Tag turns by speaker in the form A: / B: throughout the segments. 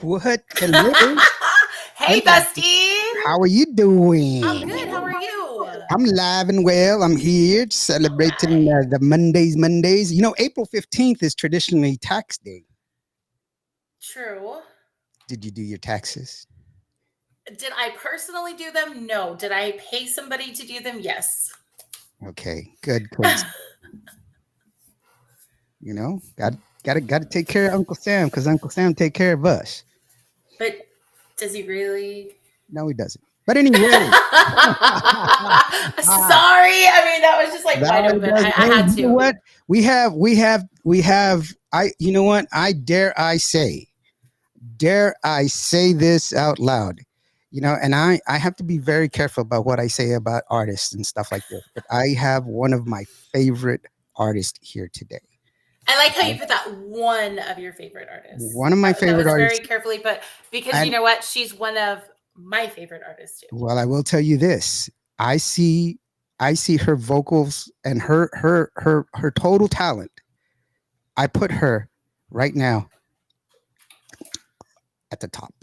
A: What? Hello.
B: Hey, bestie.
A: How are you doing?
B: I'm good. How are you?
A: I'm live and well. I'm here celebrating the Mondays. You know, April 15th is traditionally tax day.
B: True.
A: Did you do your taxes?
B: Did I personally do them? No. Did I pay somebody to do them? Yes.
A: Okay, good. 'Cause, you know, got to take care of Uncle Sam because Uncle Sam take care of us.
B: But does he really?
A: No, he doesn't. But anyway,
B: Sorry. I mean, that was just like wide open. I had to.
A: You know what? We have. You know what? Dare I say this out loud? You know, and I have to be very careful about what I say about artists and stuff like this. But I have one of my favorite artists here today.
B: I like how you put that one of your favorite artists.
A: One of my favorite artists.
B: Very carefully, but because you know what? She's one of my favorite artists too.
A: Well, I will tell you this. I see her vocals and her total talent. I put her right now at the top.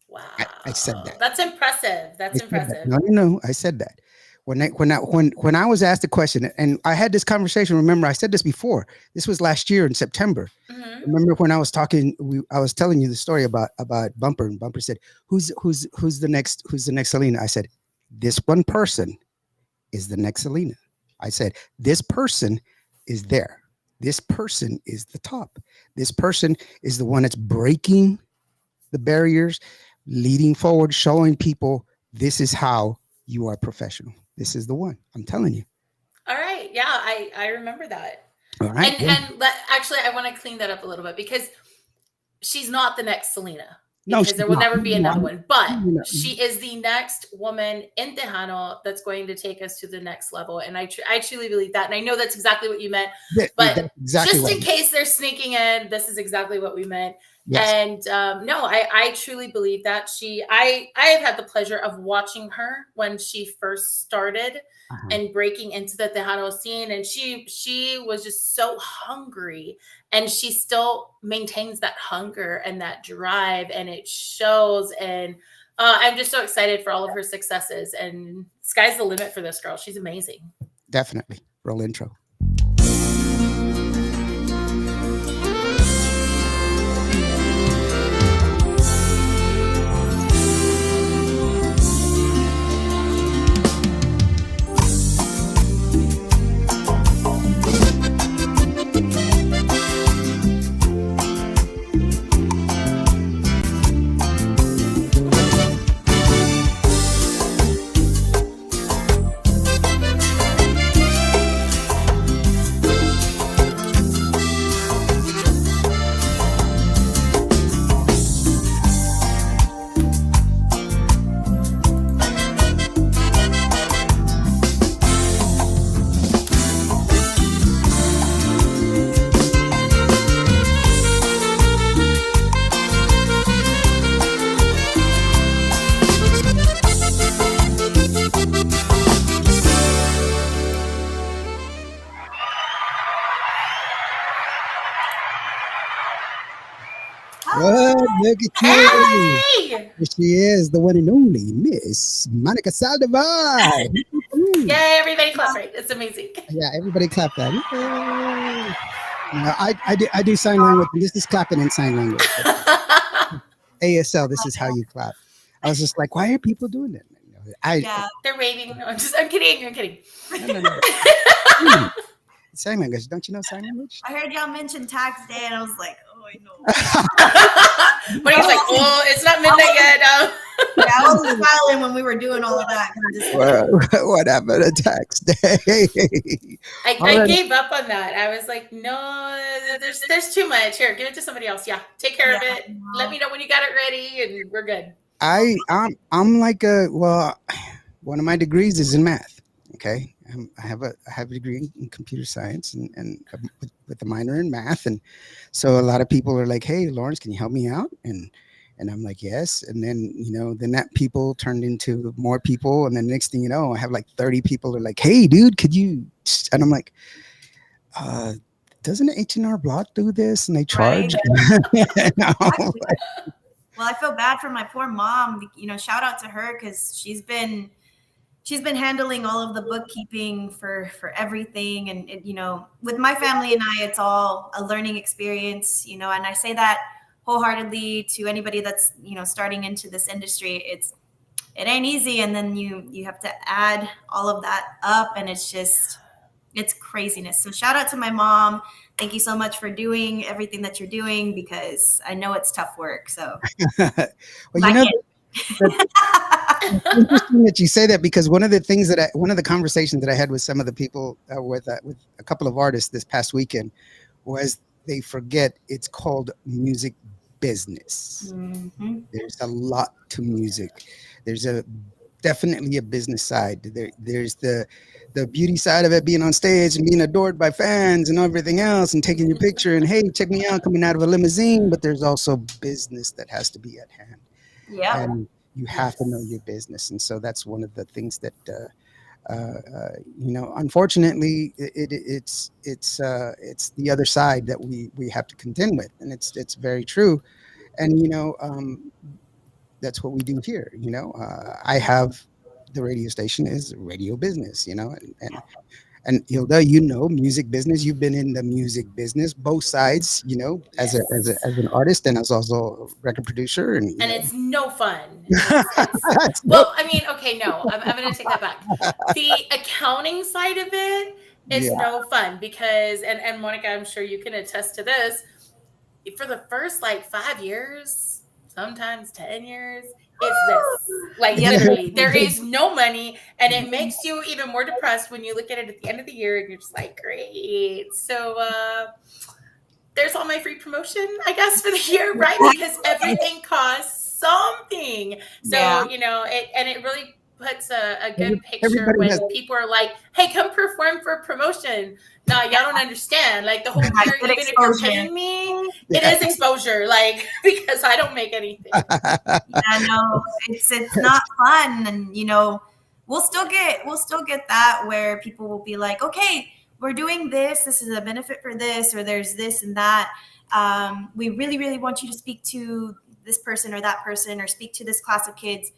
B: Wow.
A: I said that.
B: That's impressive. That's impressive.
A: No, I said that. When I was asked the question, and I had this conversation, remember I said this before. This was last year in September. Mm-hmm. Remember when I was talking, I was telling you the story about Bumper, and Bumper said, "Who's the next Selena?" I said, "This one person is the next Selena." I said, "This person is there. This person is the top. This person is the one that's breaking the barriers, leading forward, showing people this is how you are professional. This is the one. I'm telling you."
B: All right. Yeah, I remember that.
A: All right.
B: Actually, I want to clean that up a little bit because she's not the next Selena.
A: No,
B: because there will never be another one. But she is the next woman in Tejano that's going to take us to the next level. And I truly believe that. And I know that's exactly what you meant. But just in case they're sneaking in, this is exactly what we meant. Yes. And no, I truly believe that I have had the pleasure of watching her when she first started and breaking into the Tejano scene. And she was just so hungry, and she still maintains that hunger and that drive, and it shows. And I'm just so excited for all of her successes, and sky's the limit for this girl. She's amazing.
A: Definitely. Roll intro. Look at you.
B: Hey!
A: Here she is, the one and only Miss Monica Saldivar.
B: Yay, everybody clap right. It's amazing.
A: Yeah, everybody clap that. You know, I do sign language. This is clapping in sign language. ASL, this is how you clap. I was just like, why are people doing that?
B: They're waving. I'm kidding.
A: No. Sign language. Don't you know sign language?
C: I heard y'all mention tax day, and I was like, oh, I know.
B: But he's like, oh, it's not midnight yet.
C: I was smiling when we were doing all of that.
A: What happened to tax day?
B: I gave up on that. I was like, no, there's too much. Here, give it to somebody else. Yeah, take care of it. Let me know when you got it ready, and we're good.
A: I'm like one of my degrees is in math. Okay. I have a degree in computer science and with a minor in math. And so a lot of people are like, hey, Lawrence, can you help me out? And I'm like, yes. And then, then that people turned into more people. And then next thing you know, I have like 30 people are like, hey, dude, could you? And I'm like, doesn't H&R Block do this and they charge?
C: Right. Well, I feel bad for my poor mom. Shout out to her because she's been handling all of the bookkeeping for everything, and with my family and I, it's all a learning experience. And I say that wholeheartedly to anybody that's starting into this industry. It ain't easy, and then you have to add all of that up, and it's craziness. So shout out to my mom. Thank you so much for doing everything that you're doing, because I know it's tough work. So,
A: well, it's interesting that you say that, because one of the conversations that I had with some of the people with a couple of artists this past weekend was they forget it's called music business. Mm-hmm. There's a lot to music. There's definitely a business side. There's the beauty side of it, being on stage and being adored by fans and everything else, and taking your picture and, hey, check me out, coming out of a limousine. But there's also business that has to be at hand. Yeah. And you have to know your business. And so that's one of the things that, unfortunately, it's the other side that we have to contend with. And it's very true. And, that's what we do here. I have the radio station is radio business, and Hilda, music business. You've been in the music business, both sides, as an artist and as also a record producer, and
B: it's no fun. Well, I mean, okay, no, I'm going to take that back. The accounting side of it is no fun because, and Monica, I'm sure you can attest to this. For the first 5 years, sometimes 10 years. It's this, literally, there is no money, and it makes you even more depressed when you look at it at the end of the year, and you're just like, great. So there's all my free promotion, I guess, for the year, right? Because everything costs something. So it really puts a good picture when people are like, hey, come perform for promotion. No, y'all don't understand. The whole year, even if you're paying me, it is exposure. Because I don't make anything.
C: Yeah, no, it's not fun, and we'll still get that where people will be like, okay, we're doing this. This is a benefit for this, or there's this and that. We really, really want you to speak to this person or that person, or speak to this class of kids.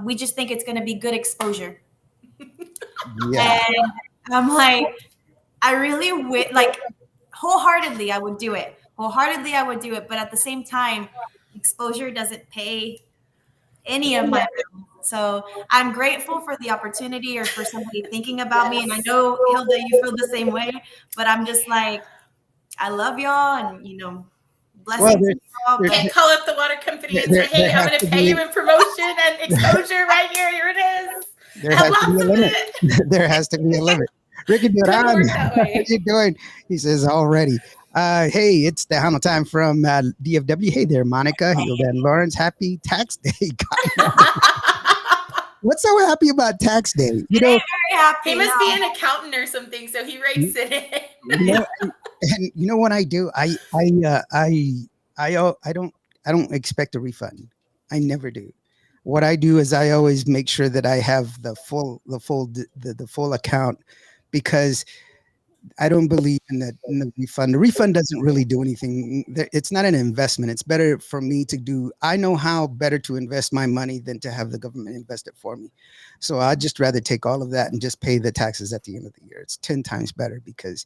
C: We just think it's going to be good exposure. Yeah. And I'm like, I really wholeheartedly, I would do it. But at the same time, exposure doesn't pay any of my bills. So I'm grateful for the opportunity, or for somebody thinking about me. And I know, Hilda, you feel the same way, but I'm just like, I love y'all, and blessings to y'all.
B: Can't call up the water company and say, hey, I'm going to pay you in promotion and exposure right here. Here it is.
A: There has to be a limit. There has to be a limit. Ricky Duran, how you doing? He says already. Hey, it's Tejano time from DFW. Hey there, Monica, Hilda, and Lawrence. Happy tax day. What's so happy about tax day?
C: Very happy.
B: He must be an accountant or something, so he writes it in.
A: And you know what I do? I don't expect a refund. I never do. What I do is I always make sure that I have the full account, because I don't believe in the refund. The refund doesn't really do anything. It's not an investment. It's better for me to do. I know how better to invest my money than to have the government invest it for me. So I'd just rather take all of that and just pay the taxes at the end of the year. It's 10 times better, because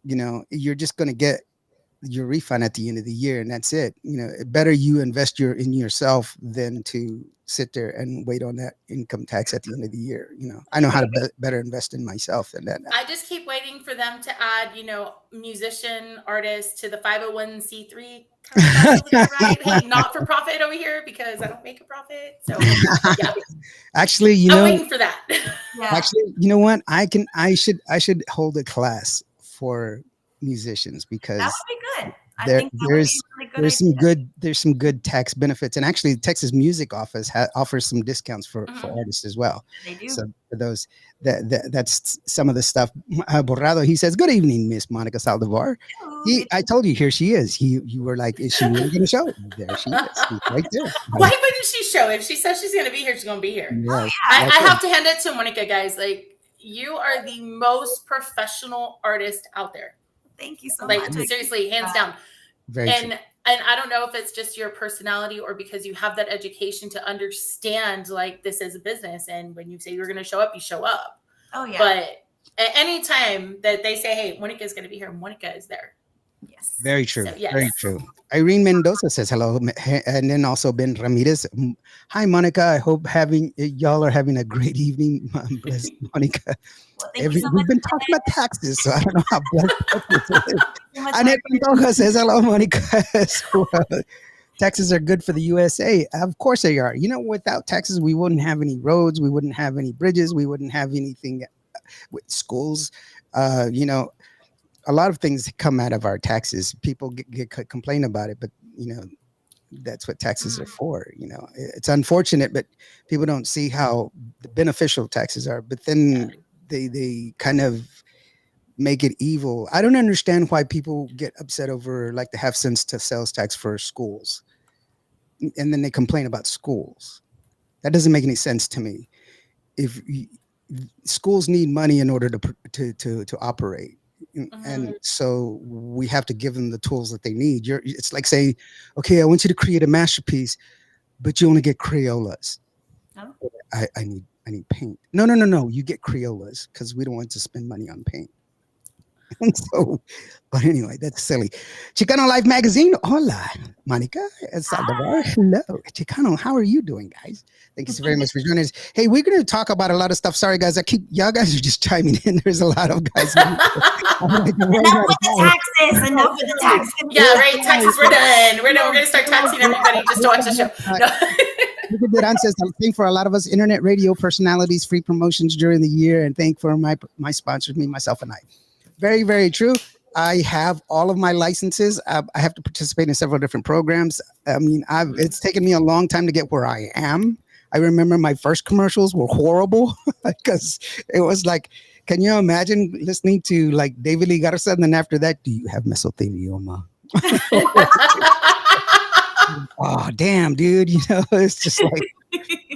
A: you're just going to get your refund at the end of the year, and that's it. Better you invest in yourself than to sit there and wait on that income tax at the end of the year. I know how to better invest in myself than that.
B: I just keep waiting for them to add, musician artists to the 501c3 right? Hey, not for profit over here, because I don't make a profit. So yeah.
A: Actually,
B: I'm waiting for that.
C: Yeah.
A: Actually, you know what? I should hold a class for musicians, because
C: that would be good.
A: There's some good tax benefits, and actually Texas Music Office offers some discounts for artists as well.
C: They do.
A: So for those that's some of the stuff. Borrado, he says, good evening, Miss Monica Saldivar. I told you, here she is. You were like, is she really going to show? There she is. She's right there.
B: Why wouldn't she show? If she says she's going to be here, she's going to be here.
A: Yes,
B: I have to hand it to Monica, guys. You are the most professional artist out there.
C: Thank you so
B: like,
C: much.
B: seriously, hands down.
A: Very true.
B: And I don't know if it's just your personality or because you have that education to understand like this is a business. And when you say you're going to show up, you show up.
C: Oh, yeah.
B: But at any time that they say, hey, Monica is going to be here, Monica is there.
C: Yes.
A: Very true.
B: So, yes.
A: Very true. Irene Mendoza says hello. And then also Ben Ramirez. Hi, Monica. I hope y'all are having a great evening. Bless Monica.
C: Well,
A: We've been talking about taxes, so I don't know how blessed. Annette Mendoza says hello, Monica. So, taxes are good for the USA. Of course they are. You know, without taxes, we wouldn't have any roads. We wouldn't have any bridges. We wouldn't have anything with schools. You know, a lot of things come out of our taxes. People complain about it, but you know, that's what taxes are for. You know, it's unfortunate, but people don't see how beneficial taxes are. But then they kind of make it evil. I don't understand why people get upset over like the half cents to sales tax for schools, and then they complain about schools. That doesn't make any sense to me. If schools need money in order to operate. And so we have to give them the tools that they need. It's like saying, okay, I want you to create a masterpiece, but you only get Crayolas. Oh. I need paint. No. You get Crayolas because we don't want to spend money on paint. And so, but anyway, that's silly. Chicano Life Magazine. Hola, Monica and Saldivar. Hello, Chicano. How are you doing, guys? Thank you so very much for joining us. Hey, we're going to talk about a lot of stuff. Sorry, guys. Y'all guys are just chiming in. There's a lot of guys.
C: Enough with the taxes. Enough with the taxes.
B: Yeah, right. Taxes. We're done. We're going to start taxing everybody just to watch the show. No.
A: Duran says, thank for a lot of us internet radio personalities, free promotions during the year, and thank for my sponsors, me, myself, and I. Very, very true. I have all of my licenses. I have to participate in several different programs. I mean, it's taken me a long time to get where I am. I remember my first commercials were horrible because it was like, can you imagine listening to like David Lee Garza, and then after that, do you have mesothelioma? Oh, damn, dude. You know, it's just like,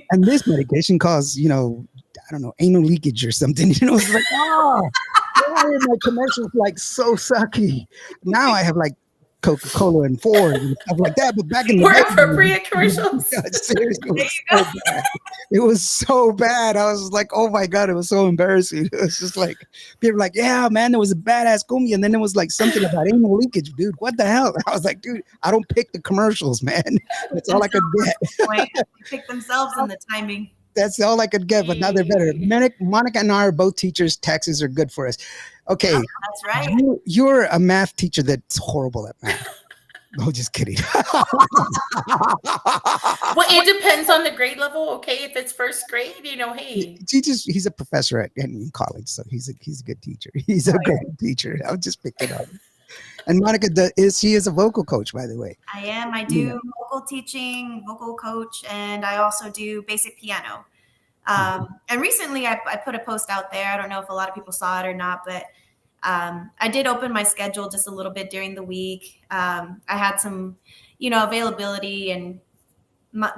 A: and this medication caused, you know, I don't know, anal leakage or something. You know, it's like, oh. My commercials like so sucky. Now I have like Coca-Cola and Ford and stuff like that. But back in the
B: more
A: day,
B: appropriate commercials.
A: Seriously, it was so bad. I was like, oh my God, it was so embarrassing. It was just like people were like, yeah, man, there was a badass cumbia, and then there was like something about anal leakage, dude. What the hell? I was like, dude, I don't pick the commercials, man. That's all I could get.
C: They pick themselves in the timing.
A: That's all I could get, but now they're better. Monica and I are both teachers. Taxes are good for us. Okay.
C: Oh, that's right.
A: You're a math teacher that's horrible at math. No, just kidding.
B: Well, it depends on the grade level. Okay, if it's first grade, you know, hey.
A: He's a professor in college, so he's a good teacher. He's a great teacher. I'll just pick it up. And Monica she is a vocal coach, by the way.
C: I am. I do vocal teaching, vocal coach, and I also do basic piano. And recently I put a post out there. I don't know if a lot of people saw it or not, but I did open my schedule just a little bit during the week. I had some, you know, availability, and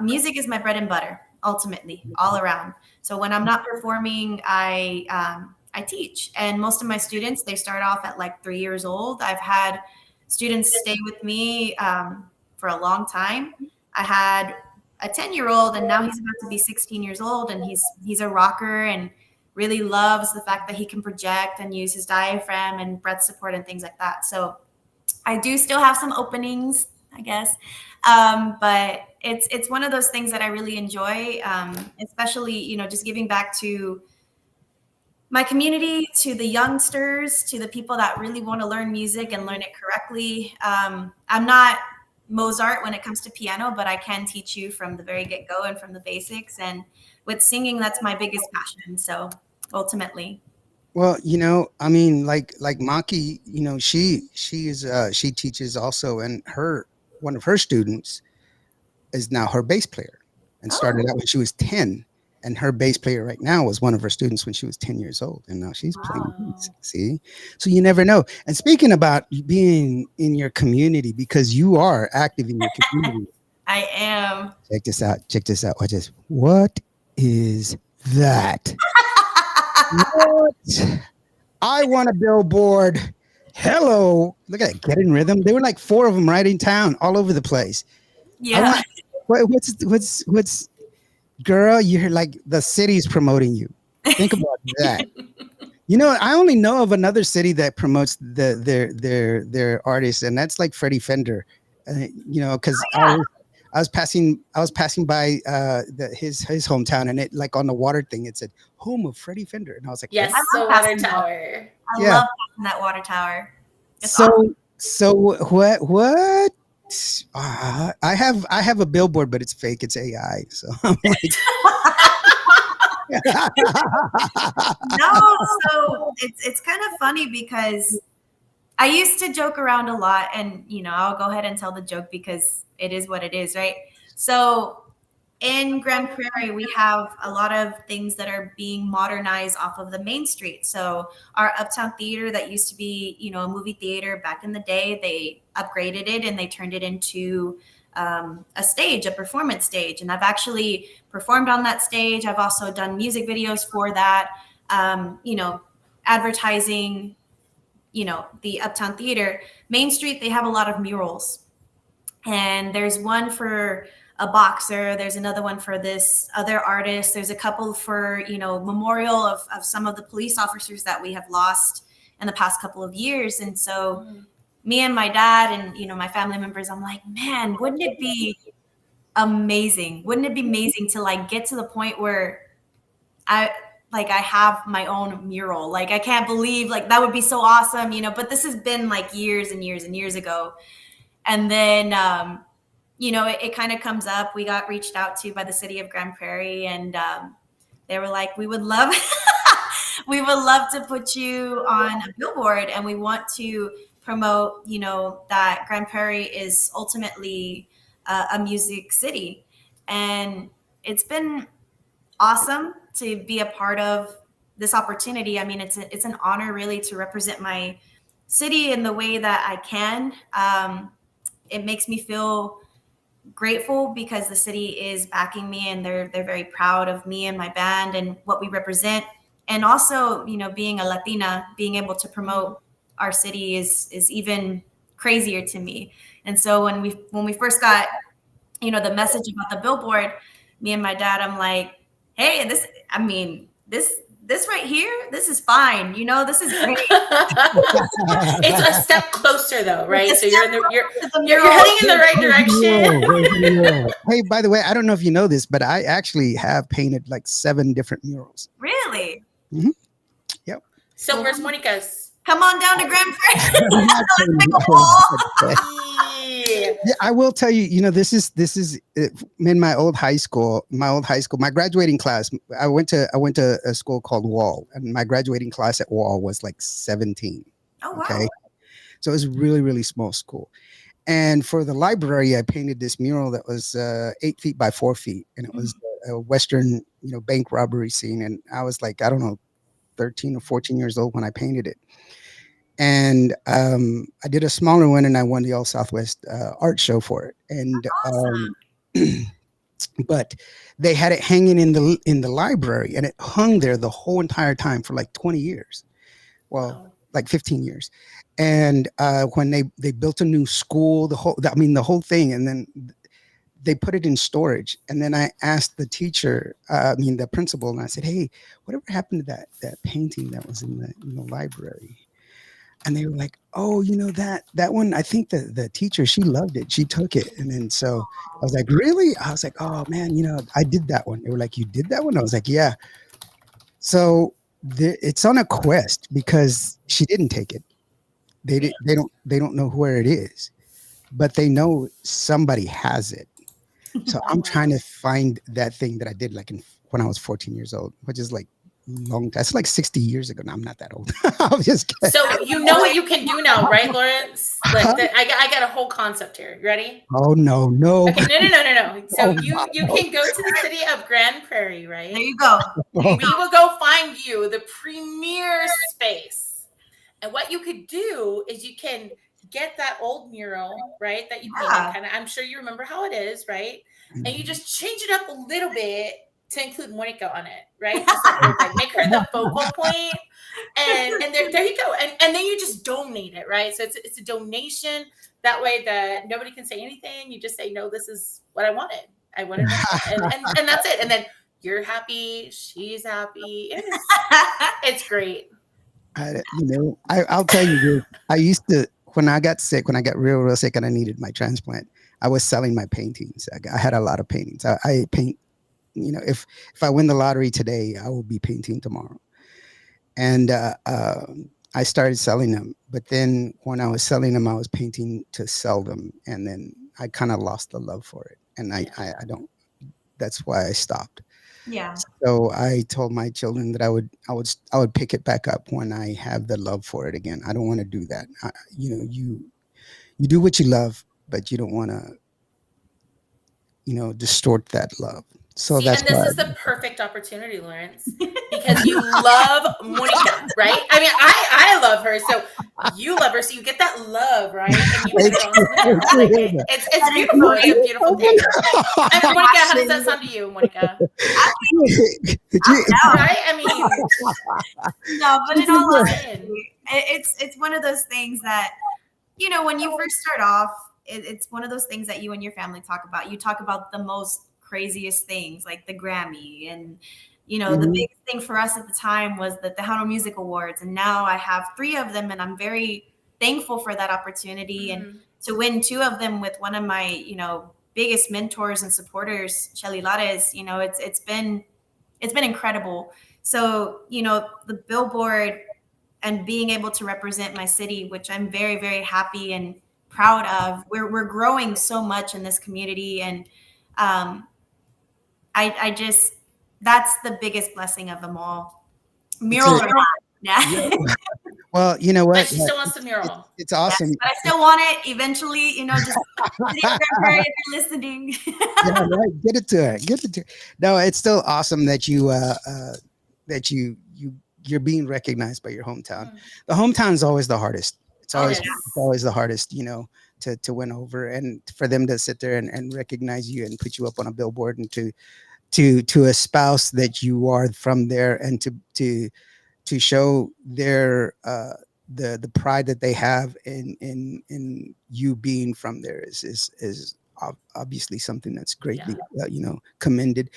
C: music is my bread and butter, ultimately, all around. So when I'm not performing, I teach, and most of my students, they start off at like 3 years old. I've had students stay with me for a long time. I had a 10-year-old, and now he's about to be 16 years old, and he's a rocker and really loves the fact that he can project and use his diaphragm and breath support and things like that. So I do still have some openings, I guess. But it's one of those things that I really enjoy, especially, you know, just giving back to my community, to the youngsters, to the people that really want to learn music and learn it correctly. I'm not Mozart when it comes to piano, but I can teach you from the very get-go and from the basics. And with singing, that's my biggest passion. So ultimately.
A: Well, you know, I mean, like Maki, you know, she teaches also, and one of her students is now her bass player, and started out when she was 10. And her bass player right now was one of her students when she was 10 years old. And now she's playing bass. See? So you never know. And speaking about being in your community, because you are active in your community.
C: I am.
A: Check this out. Watch this. What is that? What? I want a billboard. hello, look at that, Get in Rhythm. There were like 4 of them right in town, all over the place.
C: Yeah.
A: What's girl? You're like the city's promoting you. Think about that. I only know of another city that promotes their artists, and that's like Freddie Fender. Because I was passing by his hometown, and it like on the water thing it said home of Freddie Fender, and I was like,
B: yes, the water tower.
C: I love passing that water tower. It's
A: so
C: awesome.
A: So what? I have a billboard, but it's fake. It's AI. So I'm like.
C: No, so it's kind of funny because I used to joke around a lot, and I'll go ahead and tell the joke because it is what it is, right? So in Grand Prairie, we have a lot of things that are being modernized off of the main street. So our Uptown Theater that used to be, a movie theater back in the day, they upgraded it and they turned it into a stage, a performance stage. And I've actually performed on that stage. I've also done music videos for that, advertising, the Uptown Theater. Main Street, they have a lot of murals. And there's one for a boxer. There's another one for this other artist. There's a couple for, memorial of some of the police officers that we have lost in the past couple of years. And so me and my dad and, my family members, I'm like, man, wouldn't it be amazing? Wouldn't it be amazing to like get to the point where I have my own mural? Like, I can't believe like that would be so awesome, but this has been like years and years and years ago. And then, it kind of comes up. We got reached out to by the city of Grand Prairie, and they were like, we would love to put you on a billboard, and we want to promote, that Grand Prairie is ultimately a music city. And it's been awesome to be a part of this opportunity. I mean, it's an honor really to represent my city in the way that I can. It makes me feel grateful because the city is backing me, and they're very proud of me and my band and what we represent. And also, being a Latina, being able to promote our city is even crazier to me. And so when we first got, the message about the billboard, me and my dad, I'm like, hey, this right here, this is fine. This is great.
B: It's a step closer though, right? So you're heading in the right direction.
A: Hey, by the way, I don't know if you know this, but I actually have painted like 7 different murals.
C: Really?
A: Mm-hmm. Yep.
B: So where's Monica's?
C: Come on down to Grand Prairie.
A: Yeah, I will tell you, this is in my old high school, my graduating class. I went to a school called Wall, and my graduating class at Wall was like 17.
C: Oh, wow.
A: Okay. So it was a really, really small school. And for the library, I painted this mural that was 8 feet by 4 feet. And it was a Western, bank robbery scene. And I was like, I don't know, 13 or 14 years old when I painted it. And I did a smaller one, and I won the All Southwest art show for it. And
C: awesome.
A: But they had it hanging in the library, and it hung there the whole entire time for like 20 years. Well, like 15 years. And when they built a new school, the whole thing, and then they put it in storage. And then I asked the teacher, the principal, and I said, hey, whatever happened to that painting that was in the library? And they were like, oh, that one, I think the teacher, she loved it. She took it. And then so I was like, really? I was like, oh, man, I did that one. They were like, you did that one? I was like, yeah. So it's on a quest because she didn't take it. They don't know where it is, but they know somebody has it. So I'm trying to find that thing that I did when I was 14 years old, which is like long. That's like 60 years ago. No, I'm not that old. I'm just kidding.
B: So you know what you can do now, right, Lawrence? I got a whole concept here. You ready?
A: Oh no.
B: Okay, no. So you can go to the city of Grand Prairie, right?
C: There you go.
B: We will go find you the premier space. And what you could do is you can get that old mural, right? That you painted. I'm sure you remember how it is, right? And you just change it up a little bit to include Monica on it, right? Just like make her the focal point. And there you go. And then you just donate it, right? So it's a donation. That way that nobody can say anything. You just say, no, this is what I wanted. I wanted it. And that's it. And then you're happy. She's happy. It's great.
A: I'll tell you this. I used to, when I got sick, when I got real sick and I needed my transplant, I was selling my paintings. I had a lot of paintings. I paint, if I win the lottery today, I will be painting tomorrow. And I started selling them. But then when I was selling them, I was painting to sell them. And then I kind of lost the love for it. And I that's why I stopped.
C: Yeah.
A: So I told my children that I would pick it back up when I have the love for it again. I don't want to do that. You do what you love, but you don't want to, distort that love. So
B: this is the perfect opportunity, Lawrence, because you love Monica, right? I mean, I love her, so you love her, so you get that love, right? And you put it on it's beautiful. It's a beautiful thing. And Monica, how does that sound to you, Monica? Right? I mean,
C: no, but in all honesty, it's one of those things that, when you first start off, it's one of those things that you and your family talk about. You talk about the most craziest things, like the Grammy, and the biggest thing for us at the time was the Tejano Music Awards, and now I have 3 of them, and I'm very thankful for that opportunity and to win 2 of them with one of my biggest mentors and supporters, Shelly Lares. It's been incredible. So the Billboard and being able to represent my city, which I'm very, very happy and proud of. We're growing so much in this community, and I just, that's the biggest blessing of them all. Mural or not. Yeah.
A: Well, you know what?
B: But she still wants the mural.
A: It's awesome.
C: Yes, but I still want it eventually, just if you're listening.
A: Yeah, right. Get it to her. No, it's still awesome that you're being recognized by your hometown. The hometown is always the hardest. It's always the hardest, to win over, and for them to sit there and recognize you and put you up on a billboard, and to espouse that you are from there, and to show their the pride that they have in you being from there is obviously something that's greatly commended.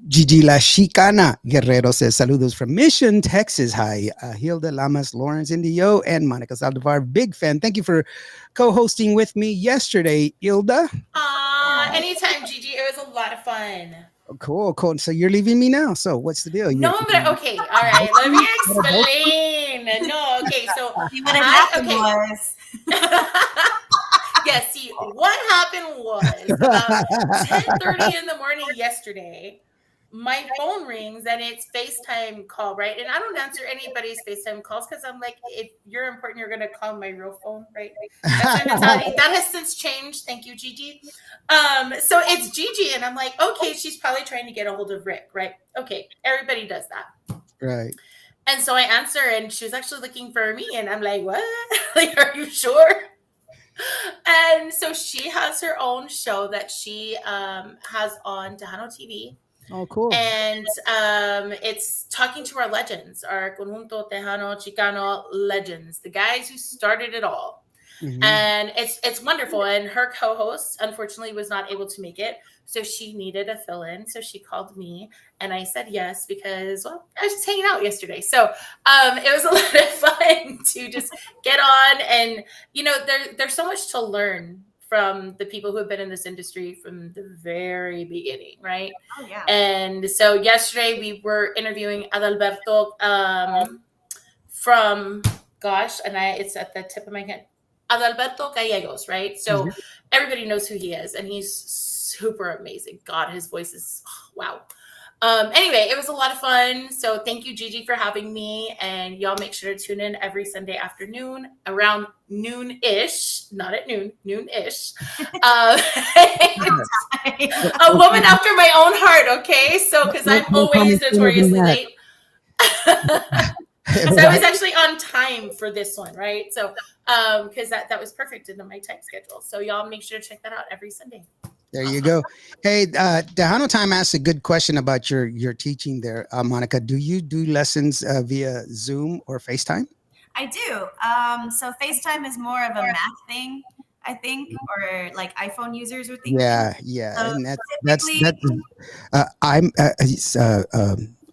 A: Gigi La Chicana Guerrero says saludos from Mission, Texas. Hi, Hilda Lamas, Lawrence Indio, and Monica Saldivar. Big fan. Thank you for co-hosting with me yesterday, Hilda.
B: Anytime, Gigi. It was a lot of fun.
A: Cool. So you're leaving me now. So what's the deal?
B: No, okay. All right. Let me explain. No, okay. So
C: what happened was.
B: Yeah, see, what happened was about 10:30 in the morning yesterday, my phone rings and it's FaceTime call, right? And I don't answer anybody's FaceTime calls because I'm like, if you're important, you're going to call my real phone, right? That's my mentality. That has since changed. Thank you, Gigi. So it's Gigi, and I'm like, okay, she's probably trying to get a hold of Rick, right? Okay, everybody does that.
A: Right.
B: And so I answer, and she was actually looking for me, and I'm like, what? Like, are you sure? And so she has her own show that she has on Tejano TV.
A: Oh, cool.
B: And it's talking to our legends, our Conjunto Tejano Chicano legends, the guys who started it all. Mm-hmm. And it's wonderful. And her co-host, unfortunately, was not able to make it. So she needed a fill-in. So she called me, and I said yes because, well, I was just hanging out yesterday. So it was a lot of fun to just get on. And, there's so much to learn from the people who have been in this industry from the very beginning, right?
C: Oh, yeah.
B: And so yesterday we were interviewing Adalberto from, it's at the tip of my head, Adalberto Gallegos, right? So everybody knows who he is, and he's super amazing. God, his voice is, wow. Anyway, it was a lot of fun. So thank you, Gigi, for having me. And y'all make sure to tune in every Sunday afternoon around noon-ish, not at noon, noon-ish. A woman after my own heart, okay? So, because I'm always notoriously late. So I was actually on time for this one, right? So, because that was perfect in my time schedule. So y'all make sure to check that out every Sunday.
A: There you go. Hey, Tejano Time asked a good question about your teaching there, Monica. Do you do lessons via Zoom or FaceTime?
C: I do. So FaceTime is more of a math thing, I think, or like iPhone users are thinking.
A: Yeah,
C: So
A: and that's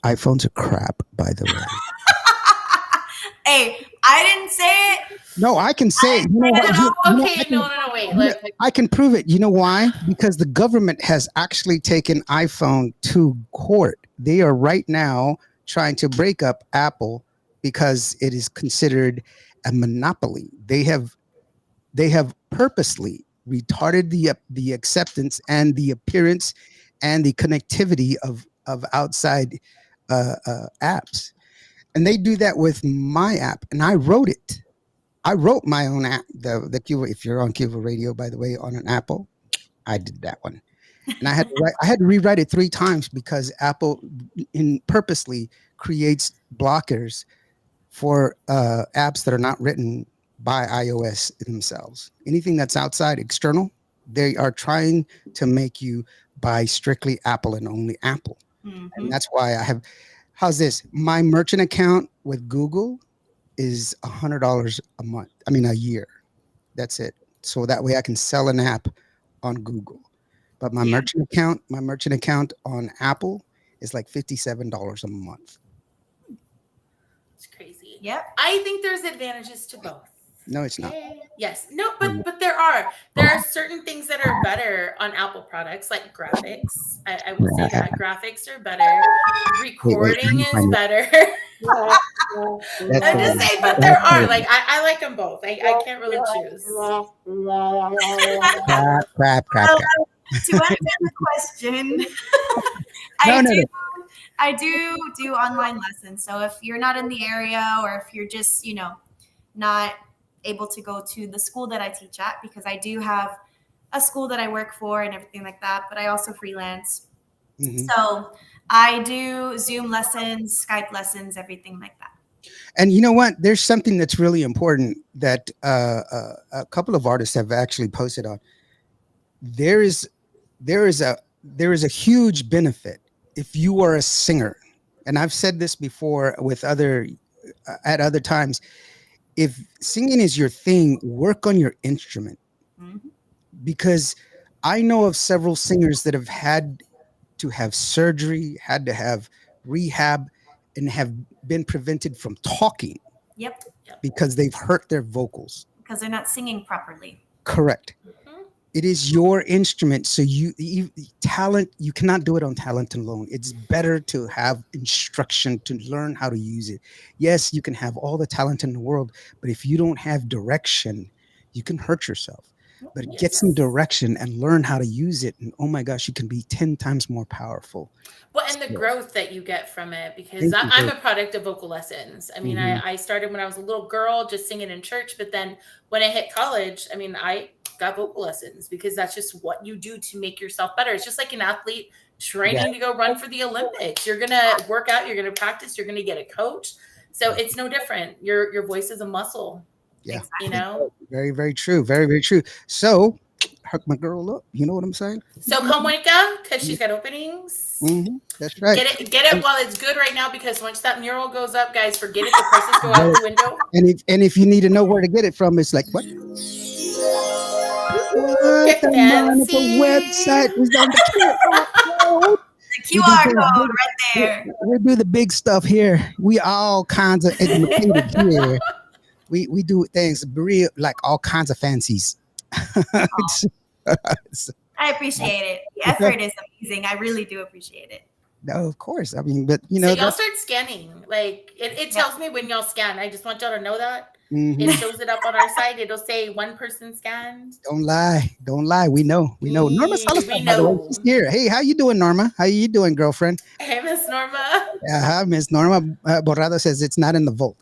A: iPhones are crap, by the way.
C: Hey, I didn't say it.
A: No, I can say it.
B: Wait.
A: I can prove it. You know why? Because the government has actually taken iPhone to court. They are right now trying to break up Apple because it is considered a monopoly. They have purposely retarded the acceptance and the appearance and the connectivity of outside apps. And they do that with my app, and I wrote it. I wrote my own app, the Qvo. If you're on Qvo Radio, by the way, on an Apple, I did that one, and I had to rewrite it 3 times because Apple purposely creates blockers for apps that are not written by iOS themselves. Anything that's outside external, they are trying to make you buy strictly Apple and only Apple, and that's why I have. How's this? My merchant account with Google is $100 a month. I mean, a year. That's it. So that way I can sell an app on Google. But my merchant account on Apple is like $57 a month.
B: It's crazy.
C: Yep.
B: I think there's advantages to both.
A: No, it's not.
B: Yes. No, but there are certain things that are better on Apple products, like graphics. I would say that graphics are better. Recording is better. I'm just saying, but there are like I like them both. I can't really choose.
A: Crap.
C: To answer the question, I do online lessons. So if you're not in the area, or if you're just not able to go to the school that I teach at, because I do have a school that I work for and everything like that, but I also freelance. So I do Zoom lessons, Skype lessons, everything like that.
A: And you know what? There's something that's really important that a couple of artists have actually posted on. There is a huge benefit if you are a singer, and I've said this before with at other times. If singing is your thing, work on your instrument, because I know of several singers that have had to have surgery, had to have rehab, and have been prevented from talking.
C: Yep.
A: Because they've hurt their vocals.
C: Because they're not singing properly.
A: Correct. It is your instrument. So talent, you cannot do it on talent alone. It's better to have instruction to learn how to use it. Yes, you can have all the talent in the world, but if you don't have direction, you can hurt yourself. But get some direction and learn how to use it. And oh my gosh, you can be 10 times more powerful.
B: Well, and the growth that you get from it, because I'm a product of vocal lessons. I mean, I started when I was a little girl just singing in church. But then when I hit college, I mean, I got vocal lessons because that's just what you do to make yourself better. It's just like an athlete training to go run for the Olympics. You're going to work out, you're going to practice, you're going to get a coach. So it's no different. Your voice is a muscle.
A: Yeah.
B: Very,
A: very true. Very, very true. So hook my girl up. You know what I'm saying?
B: So come Monica, because she's got openings.
A: That's right.
B: Get it while it's good right now, because once that mural goes up, guys, forget it. The prices go out the window.
A: And if you need to know where to get it from, it's like what? The Monica website is on the
C: QR code right there.
A: We do the big stuff here. We all kinds of educated here. We do things real, like all kinds of fancies.
C: I appreciate it. The effort is amazing. I really do appreciate it.
A: No, of course. I mean, but
B: so y'all start scanning. Like it tells me when y'all scan. I just want y'all to know that. It shows it up on our site. It'll say one person scanned.
A: Don't lie. We know. Norma Saldivar, by the way, she's here. Hey, how you doing, Norma? How you doing, girlfriend?
B: Hey, Miss Norma.
A: Miss Norma Borrado says it's not in the vault.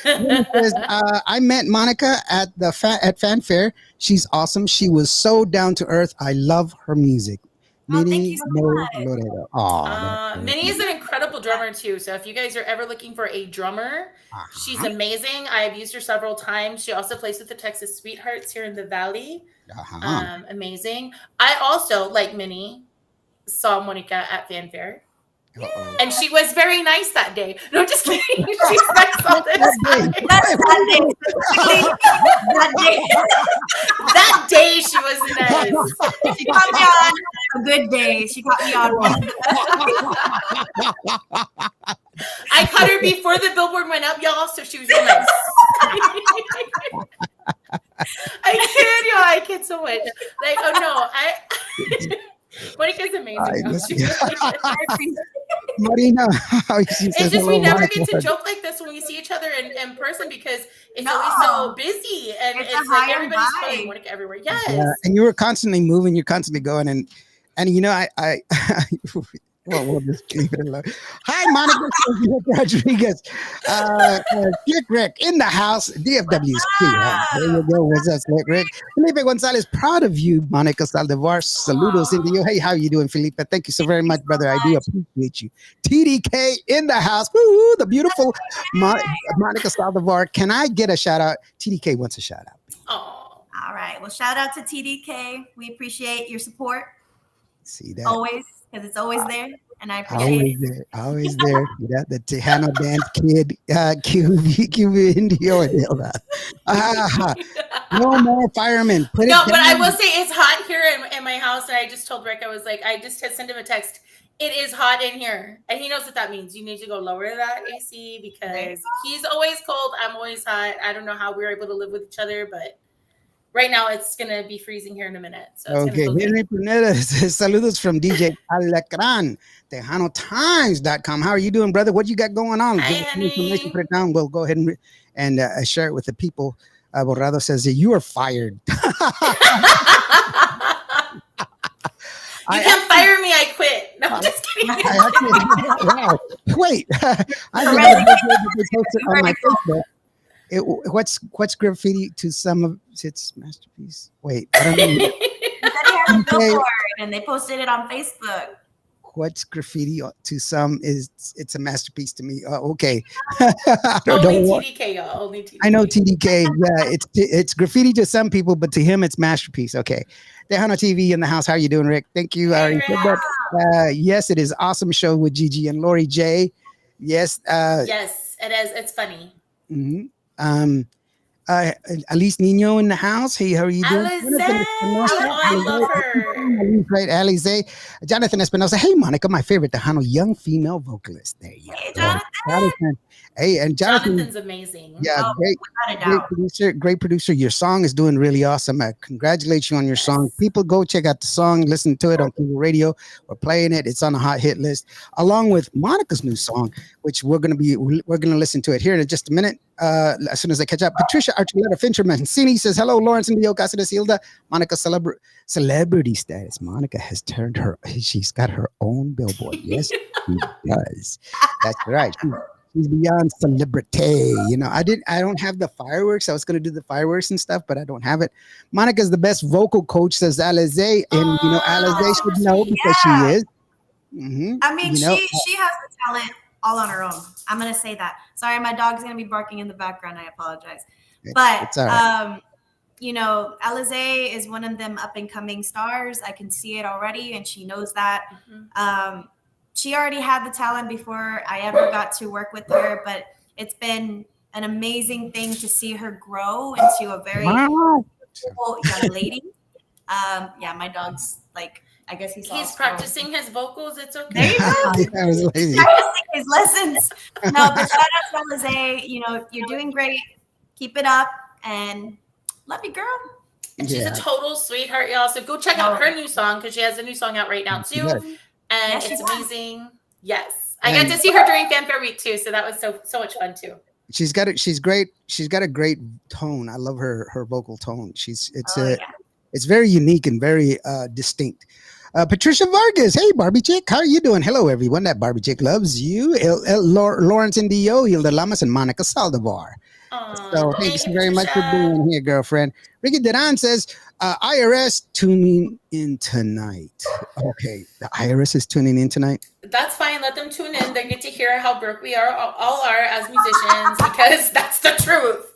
A: I met Monica at Fanfare. She's awesome. She was so down to earth. I love her music.
C: Thank you so much.
B: Minnie is an incredible drummer too. So if you guys are ever looking for a drummer, she's amazing. I've used her several times. She also plays with the Texas Sweethearts here in the Valley. Amazing. I also, like Minnie, saw Monica at Fanfare. And she was very nice that day. No, just kidding. She's nice all the time. That day she was nice.
C: She caught me on a good day. She caught me on one.
B: I caught her before the billboard went up, y'all, so she was real nice. I kid so much. Like, oh no, Monica's amazing.
A: Marina,
B: it's just we never get to joke like this when we see each other in person because it's always so busy and it's like everybody's calling Monica everywhere. Yes. Yeah,
A: and you were constantly moving, you're constantly going, and you know, I well, we'll just leave it alone. Hi, Monica Rodriguez. Slick Rick in the house. DFW's There you go. What's up, Slick Rick? Felipe Gonzalez, proud of you, Monica Saldivar. Saludos into you. Hey, how you doing, Felipe? Thank you so very much, brother. I do appreciate you. TDK in the house. Woo, the beautiful Monica Saldivar. Can I get a shout out? TDK wants a shout out.
B: Oh,
C: all right. Well, shout out to TDK. We appreciate your support.
A: See that?
C: Always. Because it's always there, and I appreciate it.
A: Always there. Yeah, the Tejano dance kid, Qvo Indio, and all that. No more firemen.
B: But I will say it's hot here in my house, and I just told Rick, I was like, I just sent him a text. It is hot in here, and he knows what that means. You need to go lower that AC because he's always cold. I'm always hot. I don't know how we're able to live with each other, but right now, it's going to be freezing here in a minute. So
A: okay. Henry Pineda says, saludos from DJ Alacran, TejanoTimes.com. How are you doing, brother? What you got going on?
B: Hi,
A: give us some information, put it down. We'll go ahead and share it with the people. Borrado says that you are fired.
B: You can't fire me. I quit. No, I'm just kidding.
A: Wow. Wait. I on my Facebook. What's graffiti to some of its masterpiece? Wait, I don't know.
C: He said he had a billboard and they posted it on Facebook.
A: What's graffiti to some it's a masterpiece to me. Okay.
B: Only TDK, y'all. Only TDK.
A: I know TDK. Yeah, it's graffiti to some people, but to him it's masterpiece. Okay. Tejano TV in the house. How you doing, Rick? Thank you. Yes, it is awesome show with Gigi and Lori J. Yes.
B: Yes, it is. It's funny.
A: Mm-hmm. Alice Nino in the house. Hey, how are you doing?
B: I love her.
A: Right, Alice. Jonathan Espinosa. Hey, Monica, my favorite Tejano young female vocalist. There you go. Jonathan. Hey, and
B: Jonathan's amazing.
A: Yeah, great producer. Your song is doing really awesome. I congratulate you on your song. People go check out the song, listen to it on Qvo Radio. We're playing it. It's on the hot hit list, along with Monica's new song, which we're gonna listen to it here in just a minute. As soon as I catch up. Patricia Archuleta Fincherman Cini says, hello, Lawrence and Leo Cáceres Hilda. Monica celebrity status. Monica has she's got her own billboard. Yes, she does. That's right. She's beyond celebrity. You know, I don't have the fireworks. I was going to do the fireworks and stuff, but I don't have it. Monica's the best vocal coach, says Alize. And, you know, Alize should know because she is. Mm-hmm.
C: I mean, she has the talent all on her own. I'm going to say that. Sorry, my dog's going to be barking in the background. I apologize. But, you know, Alize is one of them up and coming stars. I can see it already, and she knows that. Mm-hmm. She already had the talent before I ever got to work with her, but it's been an amazing thing to see her grow into a very cool young lady. Yeah, my dog's like, I guess he's
B: practicing his vocals. It's okay.
C: There you go. Practicing his lessons. No, but shout out to Alize. You know, you're doing great. Keep it up, and love you, girl.
B: And she's a total sweetheart, y'all. So go check out her new song because she has a new song out right now too. And it's amazing. Yes. I got to see her during Fanfare Week too. So that was so much fun too.
A: She's great. She's got a great tone. I love her vocal tone. It's very unique and very distinct. Patricia Vargas. Hey, Barbie Chick. How are you doing? Hello, everyone. That Barbie Chick loves you. Lawrence Indio, Hilda Lamas, and Monica Saldivar. So thanks
B: thank you,
A: very much for being here, girlfriend. Ricky Duran says, IRS tuning in tonight. Okay, the IRS is tuning in tonight.
B: That's fine. Let them tune in. They get to hear how broke we all are as musicians, because that's the truth.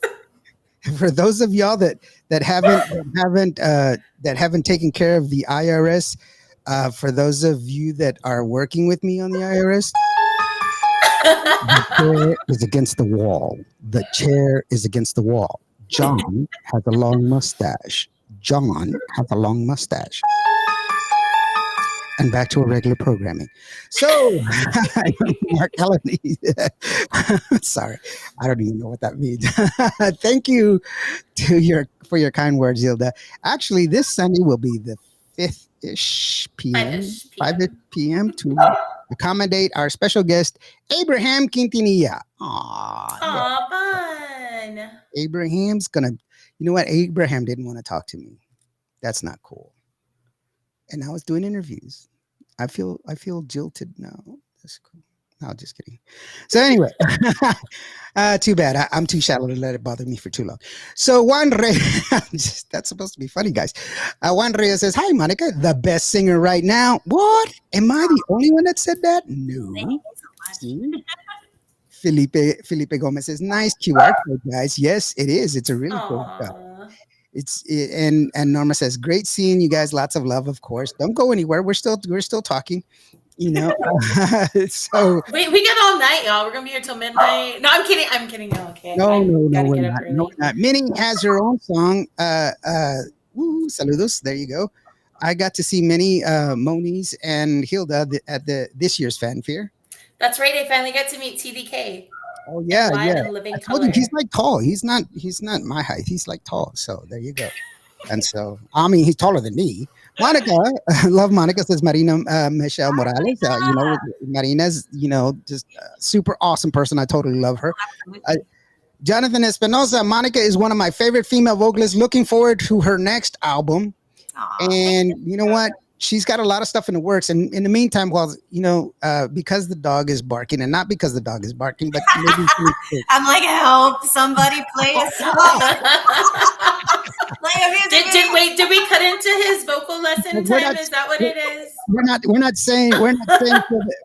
A: For those of y'all that haven't taken care of the IRS, for those of you that are working with me on the IRS, the chair is against the wall. The chair is against the wall. John has a long mustache. And back to our regular programming. So, Mark Eleni. Sorry, I don't even know what that means. Thank you for your kind words, Zilda. Actually, this Sunday will be the 5-ish p.m. to accommodate our special guest, Abraham Quintanilla.
B: Aw, fun.
A: Abraham's gonna, you know what? Abraham didn't want to talk to me. That's not cool. And I was doing interviews. I feel jilted now. That's cool. No, just kidding. So anyway, too bad. I'm too shallow to let it bother me for too long. So Juan Reyes, that's supposed to be funny, guys. Juan Reyes says, "Hi, Monica, the best singer right now." What? Am I the only one that said that? No.
C: Thank you so much.
A: Felipe Gomez says, "Nice QR code, guys." Yes, it is. It's a really cool stuff. And Norma says, "Great seeing you guys. Lots of love, of course. Don't go anywhere. We're still talking, you know." So
B: we get all night, y'all. We're gonna be here till midnight. No, I'm kidding. No, okay.
A: No, we're not. No, not. Minnie has her own song. Woo, saludos. There you go. I got to see Minnie, Moniz, and Hilda at this year's fanfare.
B: That's right. I finally got to meet TDK.
A: Oh yeah.
B: Living
A: I told you, he's like tall. He's not my height. He's like tall. So there you go. And so I mean, he's taller than me. Monica, love Monica, says Marina Michelle Morales. Marina's just a super awesome person. I totally love her. Jonathan Espinosa, Monica is one of my favorite female vocalists. Looking forward to her next album. Aww. And you know what? She's got a lot of stuff in the works. And in the meantime, while, because the dog is barking, and not because the dog is barking, but maybe
C: I'm like, help, somebody play a song.
B: Did we cut into his vocal lesson time? Is that what it is?
A: We're not saying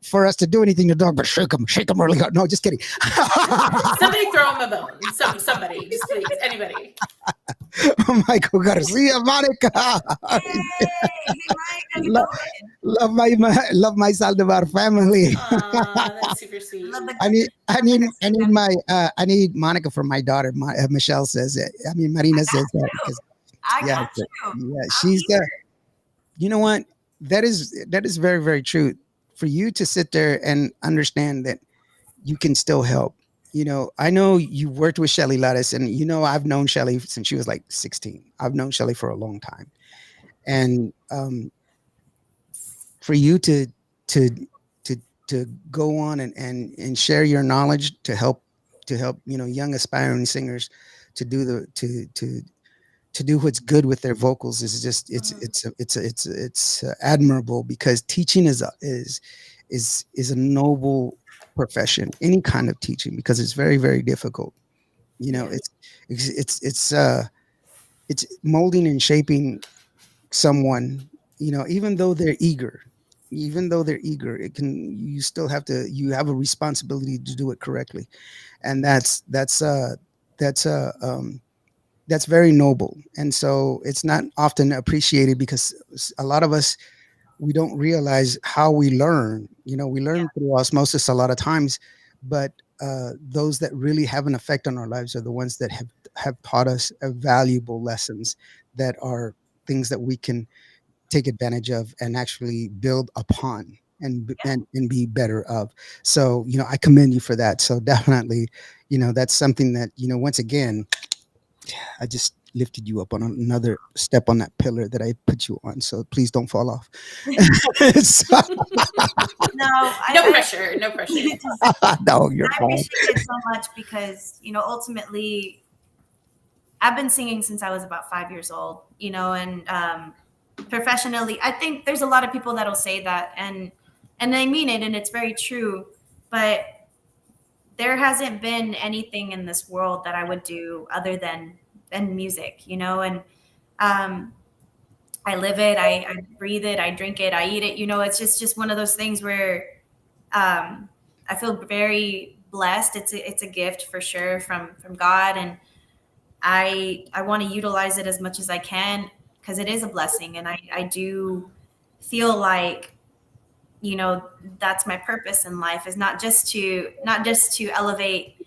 A: for us to do anything to the dog, but shake him really hard. No, just kidding.
B: Somebody throw him a bone. Somebody, just please, anybody.
A: Michael Garcia, Monica. Love my Saldivar family.
B: That's super sweet.
A: I need Monica for my daughter. Michelle says it. I mean, Marina says that because she's got. You know what? That is very, very true. For you to sit there and understand that you can still help. I know you worked with Shelly Lattice, and I've known Shelly since she was like 16. I've known Shelly for a long time, and for you to go on and share your knowledge to help young aspiring singers to do what's good with their vocals is just it's admirable, because teaching is a noble profession, any kind of teaching, because it's very, very difficult. It's molding and shaping someone, even though they're eager, you still have a responsibility to do it correctly. And that's very noble. And so it's not often appreciated, because a lot of us, we don't realize how we learn. We learn through osmosis a lot of times, but those that really have an effect on our lives are the ones that have taught us valuable lessons, that are things that we can take advantage of and actually build upon and be better of. So, I commend you for that. So definitely, that's something that, once again, I just lifted you up on another step on that pillar that I put you on. So please don't fall off.
C: No
B: pressure. No,
A: you're
C: I appreciate it so much, because, ultimately I've been singing since I was about 5 years old, and professionally, I think there's a lot of people that'll say that, and they mean it, and it's very true. But there hasn't been anything in this world that I would do other than music, you know, and I live it, I breathe it, I drink it, I eat it, you know, it's just one of those things where I feel very blessed. It's a gift for sure from God, and I want to utilize it as much as I can because it is a blessing, and I do feel like, you know, that's my purpose in life, is not just to elevate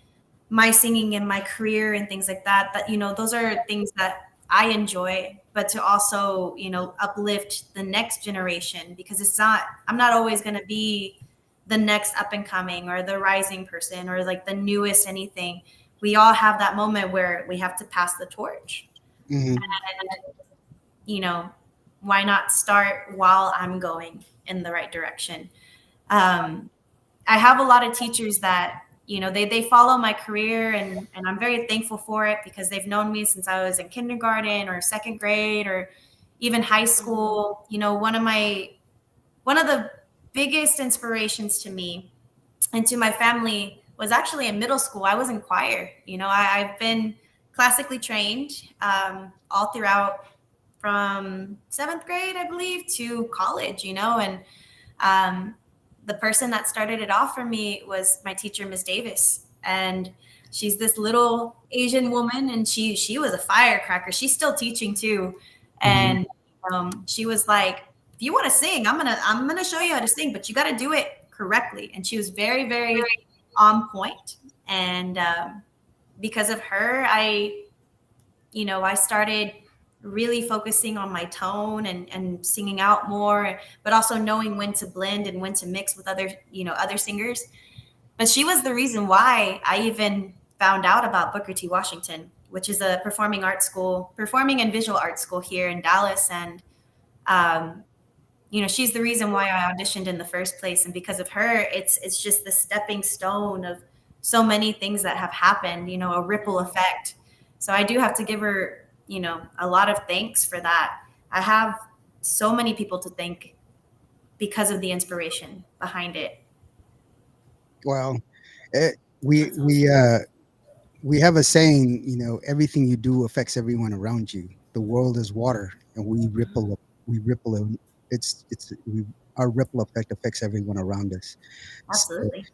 C: my singing and my career and things like that. That, you know, those are things that I enjoy, but to also, you know, uplift the next generation, because I'm not always going to be the next up and coming or the rising person or like the newest anything. We all have that moment where we have to pass the torch.
A: Mm-hmm.
C: And, you know, why not start while I'm going in the right direction? I have a lot of teachers that, you know, they follow my career, and I'm very thankful for it because they've known me since I was in kindergarten or second grade or even high school. You know, one of the biggest inspirations to me and to my family was actually in middle school. I was in choir. You know, I've been classically trained all throughout from 7th grade, I believe, to college, you know, and the person that started it off for me was my teacher, Miss Davis. And she's this little Asian woman, and she was a firecracker. She's still teaching too. And she was like, if you want to sing, I'm gonna show you how to sing, but you got to do it correctly. And she was very, very on point. And because of her, I started really focusing on my tone and singing out more, but also knowing when to blend and when to mix with other singers. But she was the reason why I even found out about Booker T. Washington, which is a performing and visual art school here in Dallas. And she's the reason why I auditioned in the first place. And because of her, it's just the stepping stone of so many things that have happened, a ripple effect. So I do have to give her, a lot of thanks for that. I have so many people to thank because of the inspiration behind it.
A: Well, we have a saying, everything you do affects everyone around you. The world is water, and we ripple. Our ripple effect affects everyone around us.
C: Absolutely.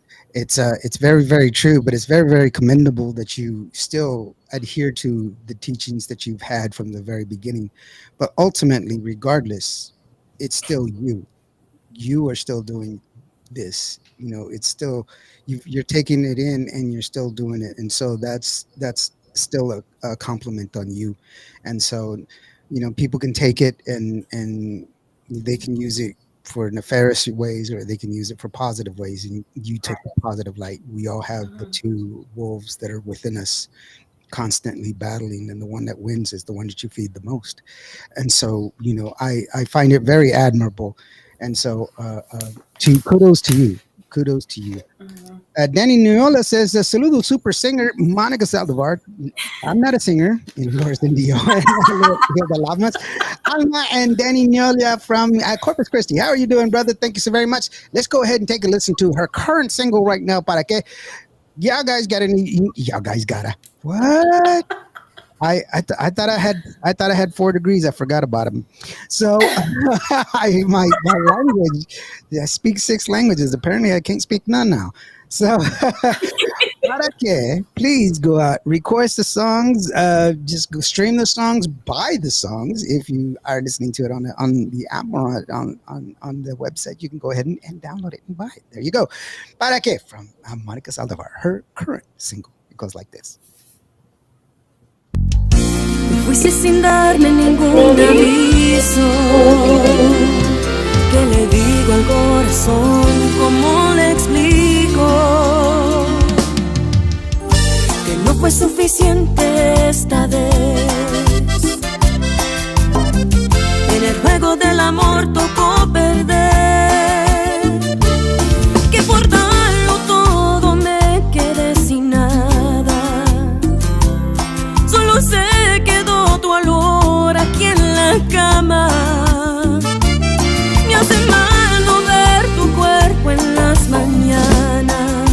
A: So it's very, very true, but it's very, very commendable that you still adhere to the teachings that you've had from the very beginning. But ultimately, regardless, it's still you. You are still doing this. It's still you're taking it in, and you're still doing it, and so that's still a compliment on you. And so, people can take it and they can use it for nefarious ways, or they can use it for positive ways. And you took the positive light. We all have the two wolves that are within us, constantly battling, and the one that wins is the one that you feed the most. And so, I find it very admirable. And so, kudos to you. Danny Nuola says, saludo super singer Monica Saldivar. I'm not a singer, of course, in the Alma and Danny Nuola from Corpus Christi. How are you doing, brother? Thank you so very much. Let's go ahead and take a listen to her current single right now. Para que y'all guys gotta what? I thought I had 4 degrees. I forgot about them. So my language, I speak 6 languages. Apparently I can't speak none now. So please go out, request the songs, just go stream the songs, buy the songs. If you are listening to it on the app or on the website, you can go ahead and download it and buy it. There you go. Para que from Monica Saldivar, her current single. It goes like this.
D: Fuiste sin darme ningún aviso. ¿Qué le digo al corazón? ¿Cómo le explico? Que no fue suficiente esta vez. En el juego del amor tocó perder. Que por darlo todo me quedé sin nada. Solo sé tu olor aquí en la cama. Me hace mal no ver tu cuerpo en las mañanas.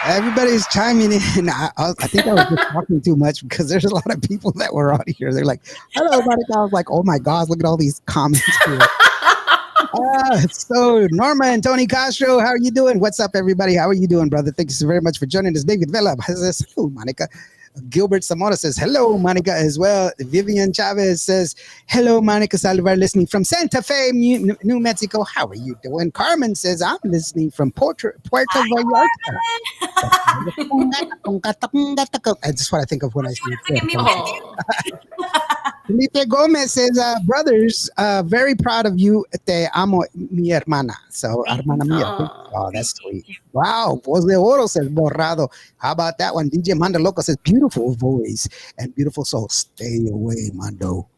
A: Everybody's chiming in. I think I was just talking too much because there's a lot of people that were on here. They're like, hello, Monica. I was like, oh my gosh, look at all these comments here. So Norma and Tony Castro, how are you doing? What's up, everybody? How are you doing, brother? Thank you so very much for joining us. David Vela says, hello, Monica. Gilbert Zamora says, hello, Monica, as well. Vivian Chavez says, hello, Monica Saldivar, listening from Santa Fe, New Mexico. How are you doing? Carmen says, I'm listening from Puerto Vallarta. That's what I think of when I see it. Felipe Gomez says, brothers, very proud of you. Te amo, mi hermana. So, hermana mía. Oh, that's sweet. Wow. Voz de Oro says, borrado. How about that one? DJ Mando Loco says, beautiful voice and beautiful soul. Stay away, Mando.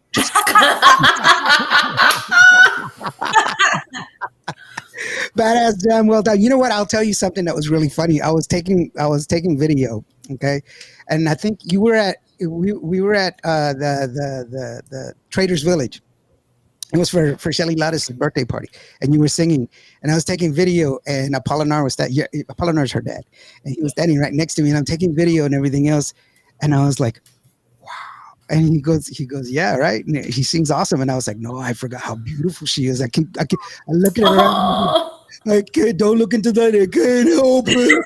A: Badass jam, well done. You know what? I'll tell you something that was really funny. I was taking video, okay, and I think you were at we were at the Traders Village. It was for Shelly Lattice's birthday party, and you were singing, and I was taking video, and Apollinar was Apollinar's her dad, and he was standing right next to me, and I'm taking video and everything else, and I was like, wow. And he goes, yeah, right. And he sings awesome, and I was like, no, I forgot how beautiful she is. I look at her. I can't, don't look into that. I can't help it.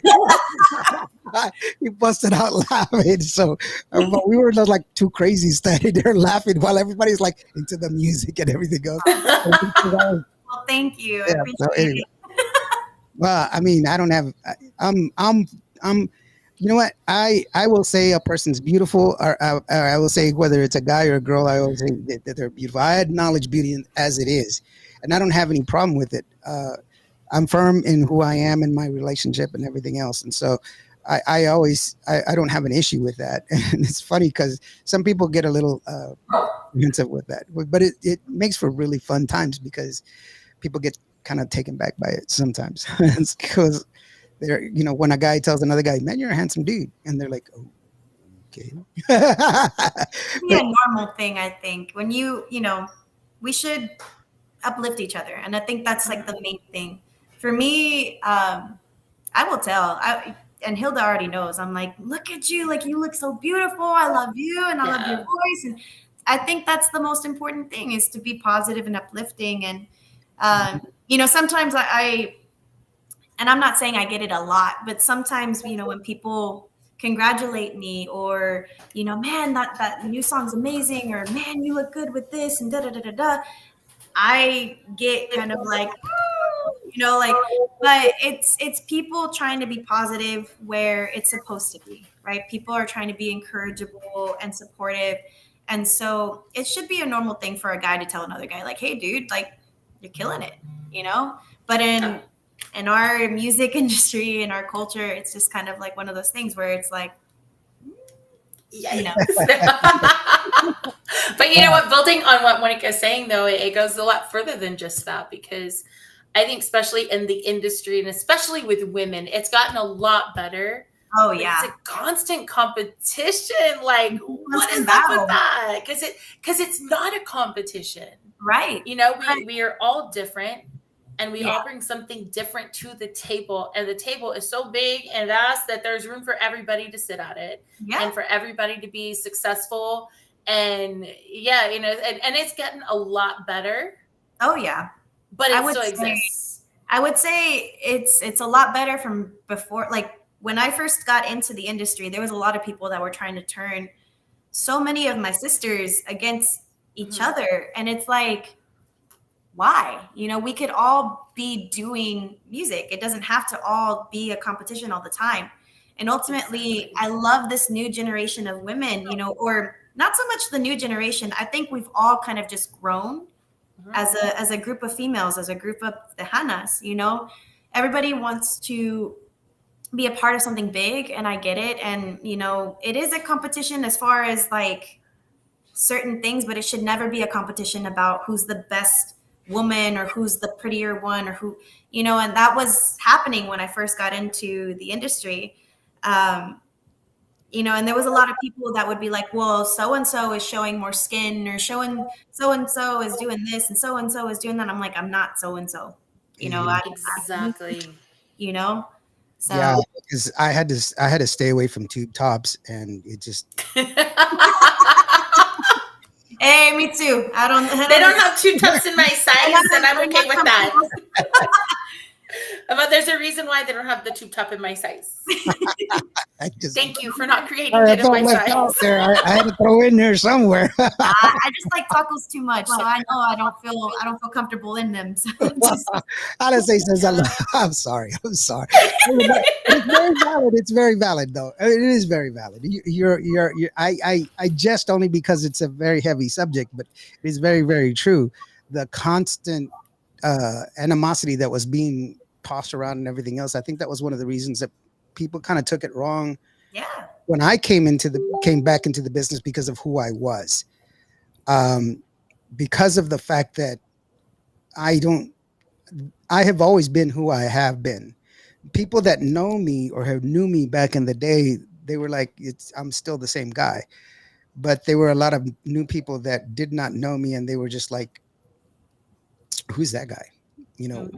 A: He busted out laughing. So we were like two crazies standing there laughing while everybody's like into the music and everything else.
C: Well, thank you.
A: Yeah, so anyway. Well, I mean, I don't have. I'm. You know what? I will say a person's beautiful, or I will say whether it's a guy or a girl, I always say that they're beautiful. I acknowledge beauty as it is, and I don't have any problem with it. I'm firm in who I am in my relationship and everything else. And so I don't have an issue with that. And it's funny because some people get a little apprehensive with that, but it makes for really fun times because people get kind of taken back by it sometimes. It's because they're, you know, when a guy tells another guy, man, you're a handsome dude. And they're like, oh, okay.
C: It's a normal thing, I think. When you know, we should uplift each other. And I think that's like the main thing. For me, I will tell, and Hilda already knows, I'm like, look at you, like you look so beautiful. I love you and I love your voice. And I think that's the most important thing, is to be positive and uplifting. And, you know, sometimes and I'm not saying I get it a lot, but sometimes, you know, when people congratulate me or, you know, man, that new song's amazing, or man, you look good with this and da-da-da-da-da, I get kind of like, you know, like, but it's people trying to be positive where it's supposed to be, right? People are trying to be encourageable and supportive. And so it should be a normal thing for a guy to tell another guy, like, hey, dude, like, you're killing it, you know? But in our music industry, in our culture, it's just kind of like one of those things where it's like, you know.
B: But you know what, building on what Monica is saying, though, it goes a lot further than just that, because I think especially in the industry and especially with women, it's gotten a lot better.
C: Oh, yeah.
B: It's a constant competition. Like, what is up with that? Because it's not a competition.
C: Right.
B: You know, we are all different, and we all bring something different to the table. And the table is so big and vast that there's room for everybody to sit at it and for everybody to be successful. And yeah, you know, and it's getting a lot better.
C: Oh, yeah.
B: But it still exists.
C: I would say it's a lot better from before. Like, when I first got into the industry, there was a lot of people that were trying to turn so many of my sisters against each other. And it's like, why? You know, we could all be doing music. It doesn't have to all be a competition all the time. And ultimately, I love this new generation of women, you know, or not so much the new generation. I think we've all kind of just grown as a group of females, as a group of Tejanas, you know. Everybody wants to be a part of something big, and I get it. And, you know, it is a competition as far as like certain things, but it should never be a competition about who's the best woman or who's the prettier one or who, you know. And that was happening when I first got into the industry. You know, and there was a lot of people that would be like, well, so-and-so is showing more skin, or so-and-so is doing this and so-and-so is doing that. I'm like, I'm not so-and-so, you know.
B: Exactly.
C: you know? So
A: yeah, because I had to stay away from tube tops, and it just
C: hey, me too.
B: They don't have tube tops in my size, and I'm okay with that. But there's a reason why they don't have the tube top in my size. Thank you for not creating it in my size.
A: There. I had to throw in there somewhere.
C: I just like tacos too much, so I know I don't feel comfortable in them. So
A: Honestly, says I'm sorry. It's very valid. It's very valid, though. I mean, it is very valid. I jest only because it's a very heavy subject, but it's very, very true. The constant animosity that was being tossed around and everything else. I think that was one of the reasons that people kind of took it wrong.
C: Yeah.
A: When I came back into the business because of who I was, because of the fact that I have always been who I have been. People that know me or have knew me back in the day, they were like, I'm still the same guy. But there were a lot of new people that did not know me, and they were just like, who's that guy? You know,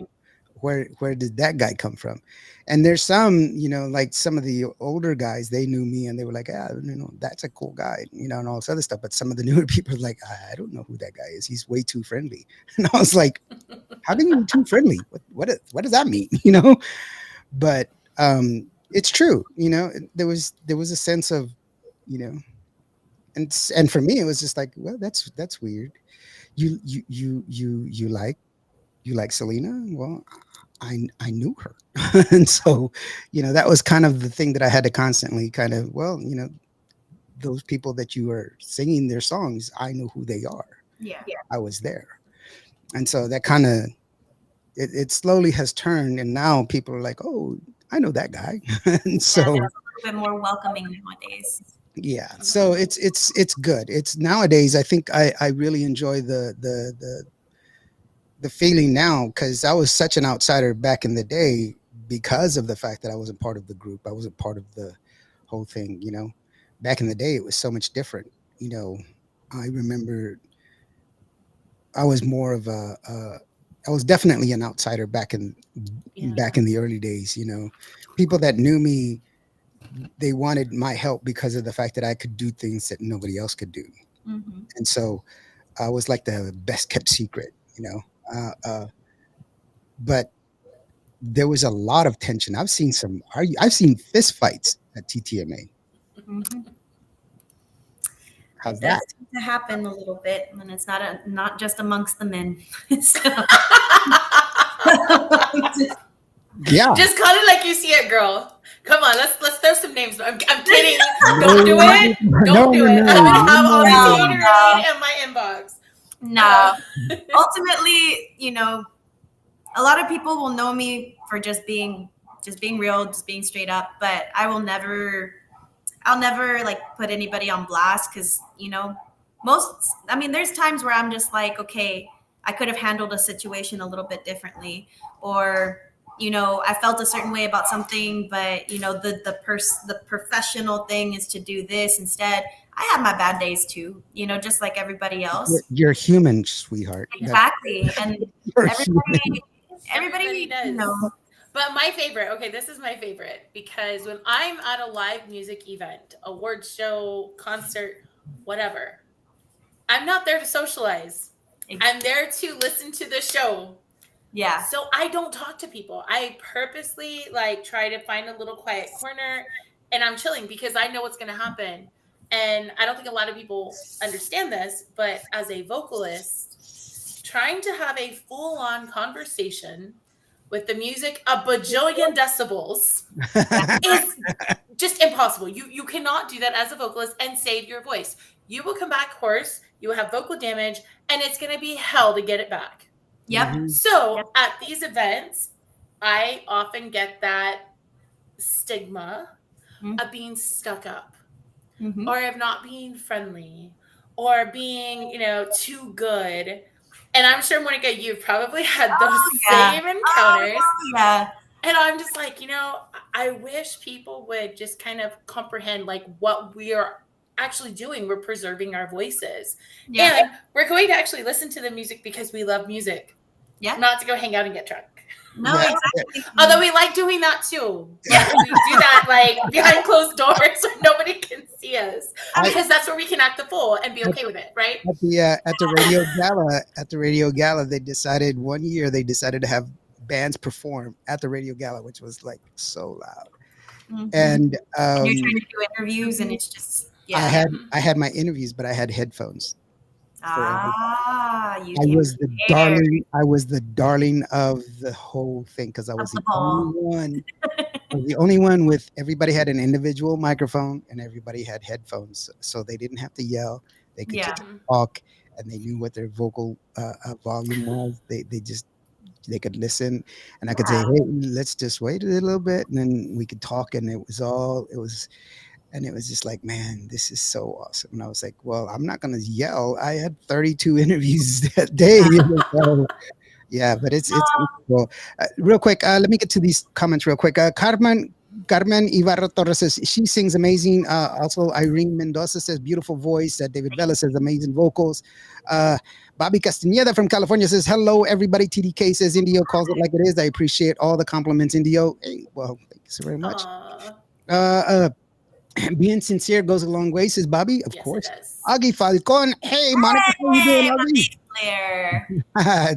A: where did that guy come from? And there's some, like some of the older guys, they knew me and they were like, that's a cool guy, and all this other stuff. But some of the newer people are like, I don't know who that guy is. He's way too friendly. And I was like, how can you be too friendly? What does that mean? But it's true. There was a sense of, and for me, it was just like, well, that's weird. You like Selena? Well, I knew her. And so, that was kind of the thing that I had to constantly kind of, those people that you are singing their songs, I know who they are.
C: Yeah.
A: I was there. And so that kind of, it slowly has turned, and now people are like, oh, I know that guy. And so
C: it's a little bit more welcoming nowadays.
A: Yeah. So it's good. It's nowadays, I think I really enjoy the feeling now, because I was such an outsider back in the day because of the fact that I wasn't part of the group. I wasn't part of the whole thing, Back in the day, it was so much different. I remember I was more of I was definitely an outsider back in the early days, People that knew me, they wanted my help because of the fact that I could do things that nobody else could do.
C: Mm-hmm.
A: And so I was like the best kept secret, but there was a lot of tension. I've seen fist fights at TTMA.
C: Mm-hmm.
A: How's that?
C: It seems to happen a little bit, and it's not just amongst the men.
A: Yeah.
B: Just call it like you see it, girl. Come on, let's throw some names. I'm kidding. Don't do it. Don't do it. I'm gonna have all these haters in my inbox.
C: No. Ultimately, a lot of people will know me for just being real, just being straight up, but I'll never like put anybody on blast, because there's times where I'm just like, okay, I could have handled a situation a little bit differently, or I felt a certain way about something, but the professional thing is to do this instead. I have my bad days too, just like everybody else.
A: You're human, sweetheart.
C: Exactly. And everybody
B: does. But my favorite, okay, this is my favorite, because when I'm at a live music event, award show, concert, whatever, I'm not there to socialize. I'm there to listen to the show.
C: Yeah.
B: So I don't talk to people. I purposely try to find a little quiet corner, and I'm chilling because I know what's going to happen. And I don't think a lot of people understand this, but as a vocalist, trying to have a full-on conversation with the music a bajillion decibels is just impossible. You cannot do that as a vocalist and save your voice. You will come back hoarse, you will have vocal damage, and it's going to be hell to get it back.
C: Yep.
A: Mm-hmm.
B: So at these events, I often get that stigma of being stuck up, or of not being friendly, or being, too good. And I'm sure, Monica, you've probably had those same encounters.
C: Yeah.
B: And I'm just like, I wish people would just kind of comprehend what we are actually doing. We're preserving our voices. Yeah. And we're going to actually listen to the music because we love music.
C: Yeah.
B: Not to go hang out and get drunk.
C: No,
A: Yeah.
C: exactly.
B: Although we like doing that too. Yeah, we do that like behind closed doors so nobody can see us, because that's where we can act the fool and be okay with it, right?
A: At the radio gala, they decided one year to have bands perform at the radio gala, which was like so loud.
C: Mhm.
A: And
C: And you're trying to do interviews, and it's just
A: I had my interviews, but I had headphones.
C: You
A: I
C: can
A: was the
C: share
A: darling. I was the darling of the whole thing because I was the only one. I was the only one with everybody had an individual microphone and everybody had headphones, so they didn't have to yell. They could just talk, and they knew what their vocal volume was. They could listen, and I could say, "Hey, let's just wait a little bit," and then we could talk. And it was just like, man, this is so awesome. And I was like, well, I'm not going to yell. I had 32 interviews that day. So, yeah, but it's cool. Real quick, let me get to these comments real quick. Carmen Ibarra Torres says she sings amazing. Also, Irene Mendoza says beautiful voice. David Vela says amazing vocals. Bobby Castaneda from California says hello, everybody. TDK says Indio calls it like it is. I appreciate all the compliments, Indio. Hey, well, thank you so very much. Being sincere goes a long way, says Bobby. Of course. Augie Falcon. Hey, Monica, how you doing, Augie?
C: There you
B: I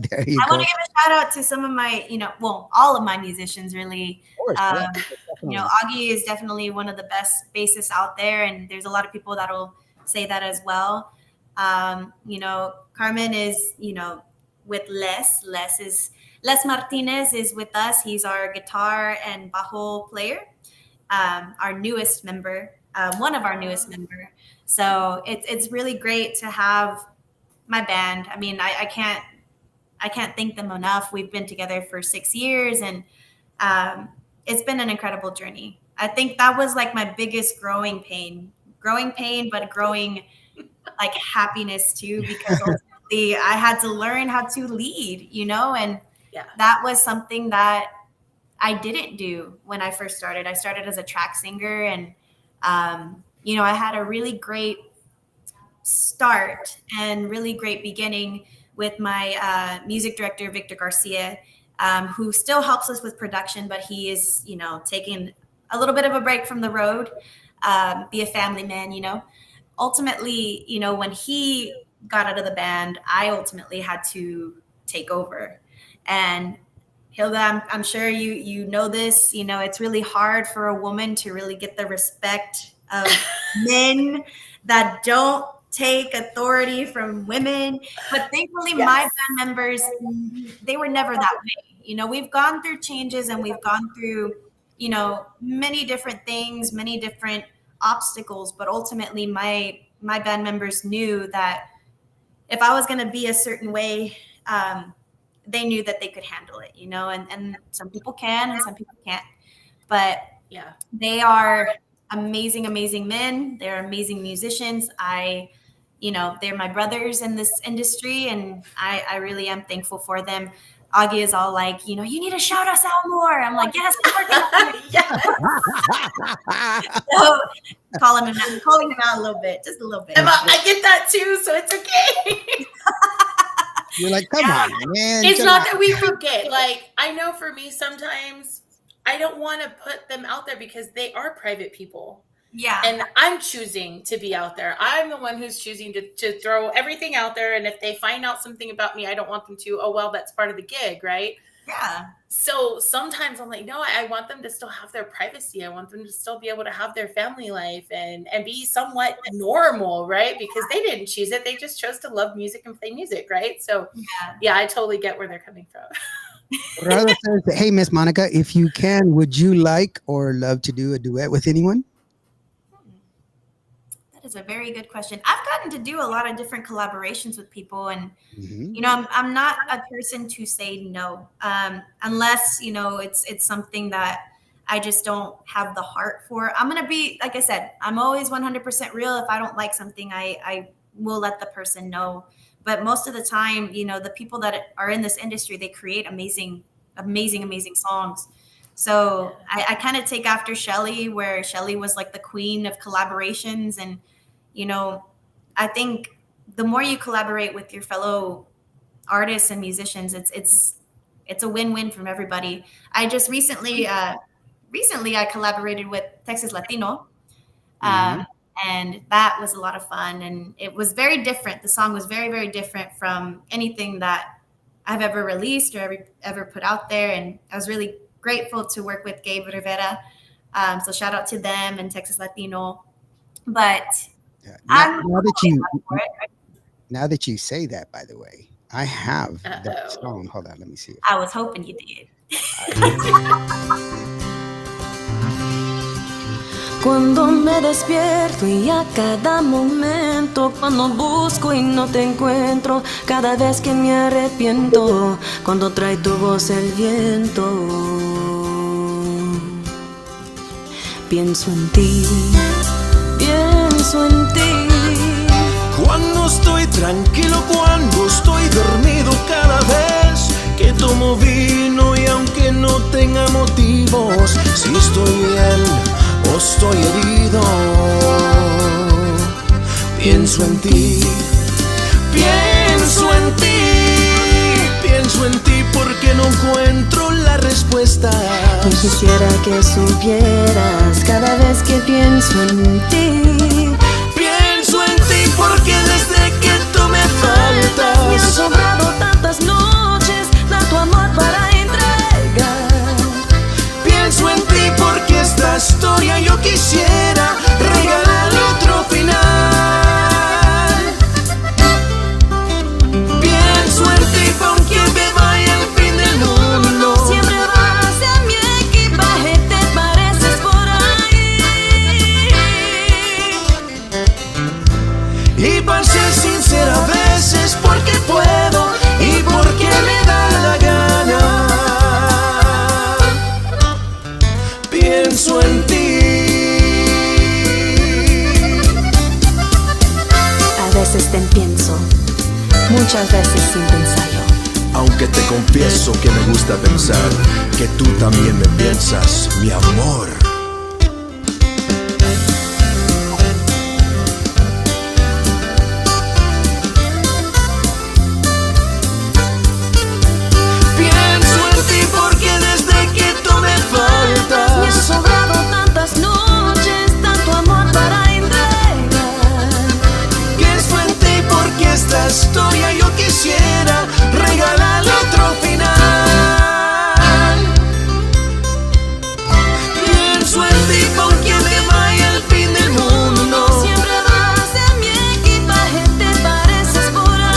C: want to give a shout out to some of my, all of my musicians, really.
A: Of course,
C: Augie is definitely one of the best bassists out there, and there's a lot of people that'll say that as well. Carmen is, with Les. Les Martinez is with us. He's our guitar and bajo player. Our newest member, one of our newest member. So it's really great to have my band. I mean, I can't thank them enough. We've been together for 6 years, and it's been an incredible journey. I think that was like my biggest growing pain, but growing like happiness too, because ultimately I had to learn how to lead, and that was something that I didn't do when I first started. I started as a track singer, and I had a really great start and really great beginning with my music director, Victor Garcia, who still helps us with production, but he is, taking a little bit of a break from the road, be a family man, Ultimately, when he got out of the band, I ultimately had to take over. And Hilda, I'm sure you know this, it's really hard for a woman to really get the respect of men that don't take authority from women. But thankfully, my band members, they were never that way. We've gone through changes, and we've gone through, many different things, many different obstacles. But ultimately, my band members knew that if I was going to be a certain way, they knew that they could handle it, and some people can and some people can't. But they are amazing, amazing men. They're amazing musicians. They're my brothers in this industry, and I really am thankful for them. Augie is all like, you need to shout us out more. I'm like, yes, I'm working on it. So calling him out a little bit, just a little bit.
B: I get that too, so it's okay.
A: You're like, come on, man.
B: It's not that we forget. Like, I know for me, sometimes I don't want to put them out there because they are private people.
C: Yeah.
B: And I'm choosing to be out there. I'm the one who's choosing to throw everything out there. And if they find out something about me, I don't want them to, oh, well, that's part of the gig, right?
C: Yeah.
B: So sometimes I'm like, no, I want them to still have their privacy. I want them to still be able to have their family life and be somewhat normal, right? Because they didn't choose it. They just chose to love music and play music, right? So yeah, I totally get where they're coming from.
A: Rada says, hey, Miss Monica, if you can, would you like or love to do a duet with anyone?
C: That is a very good question. I've gotten to do a lot of different collaborations with people, and I'm not a person to say no, unless it's something that I just don't have the heart for. I'm gonna be, like I said, I'm always 100% real. If I don't like something, I will let the person know. But most of the time, the people that are in this industry, they create amazing, amazing, amazing songs. So I kind of take after Shelly, where Shelly was like the queen of collaborations. And, I think the more you collaborate with your fellow artists and musicians, it's it's a win-win from everybody. I just recently I collaborated with Texas Latino. And that was a lot of fun, and it was very different. The song was very, very different from anything that I've ever released or ever put out there. And I was really grateful to work with Gabe Rivera. So shout out to them and Texas Latino. But
A: now that you say that, by the way, I have that song. Hold on, let me see.
C: I was hoping you did.
D: Cuando me despierto y a cada momento, cuando busco y no te encuentro, cada vez que me arrepiento, cuando trae tu voz el viento, pienso en ti, pienso en ti.
E: Cuando estoy tranquilo, cuando estoy dormido, cada vez que tomo vino y aunque no tenga motivos, si estoy bien o estoy herido, pienso en ti, pienso en ti, pienso en ti porque no encuentro la respuesta.
D: Yo quisiera que supieras cada vez que pienso en ti.
E: Pienso en ti porque desde que tú me faltas
D: me han sobrado tantas noches, tanto amor para entregar.
E: Pienso en ti porque esta historia yo quisiera regalarle otro final. Pienso en ti aunque me vaya al fin del mundo.
D: Siempre vas en mi equipaje, te pareces por ahí.
E: Y para ser sincera a veces porque puedo y porque me da la gana. Pienso en ti.
D: A veces te pienso, muchas veces sin pensarlo.
E: Aunque te confieso que me gusta pensar que tú también me piensas, mi amor. Pienso en ti porque desde que tú me faltas
D: me han sobrado tantas noches, tanto amor para entregar.
E: Pienso en ti porque esta historia yo quisiera regalarle otro final. Pienso en ti porque me vaya al fin del mundo.
D: Siempre vas en mi equipaje, te pareces por ahí.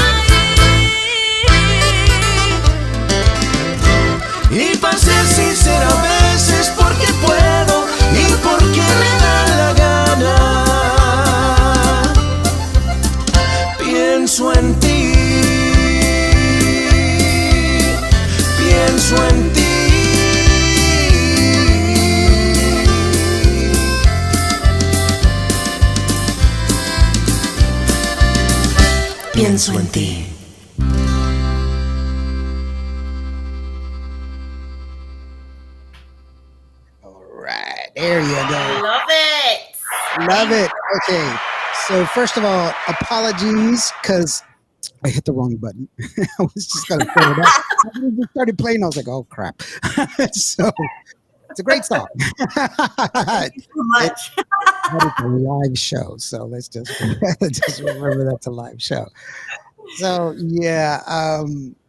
E: Y para ser sincera a veces porque puedo y porque me da la gana. Pienso en ti, pienso en ti.
D: Pienso en ti.
A: All right, there you go.
B: Love it.
A: Love it. Okay, so first of all, apologies because I hit the wrong button. I was just gonna throw it up. I just started playing. I was like, oh crap. So it's a great song.
C: Thank you so much.
A: It's a live show, so let's just remember that's a live show. So yeah,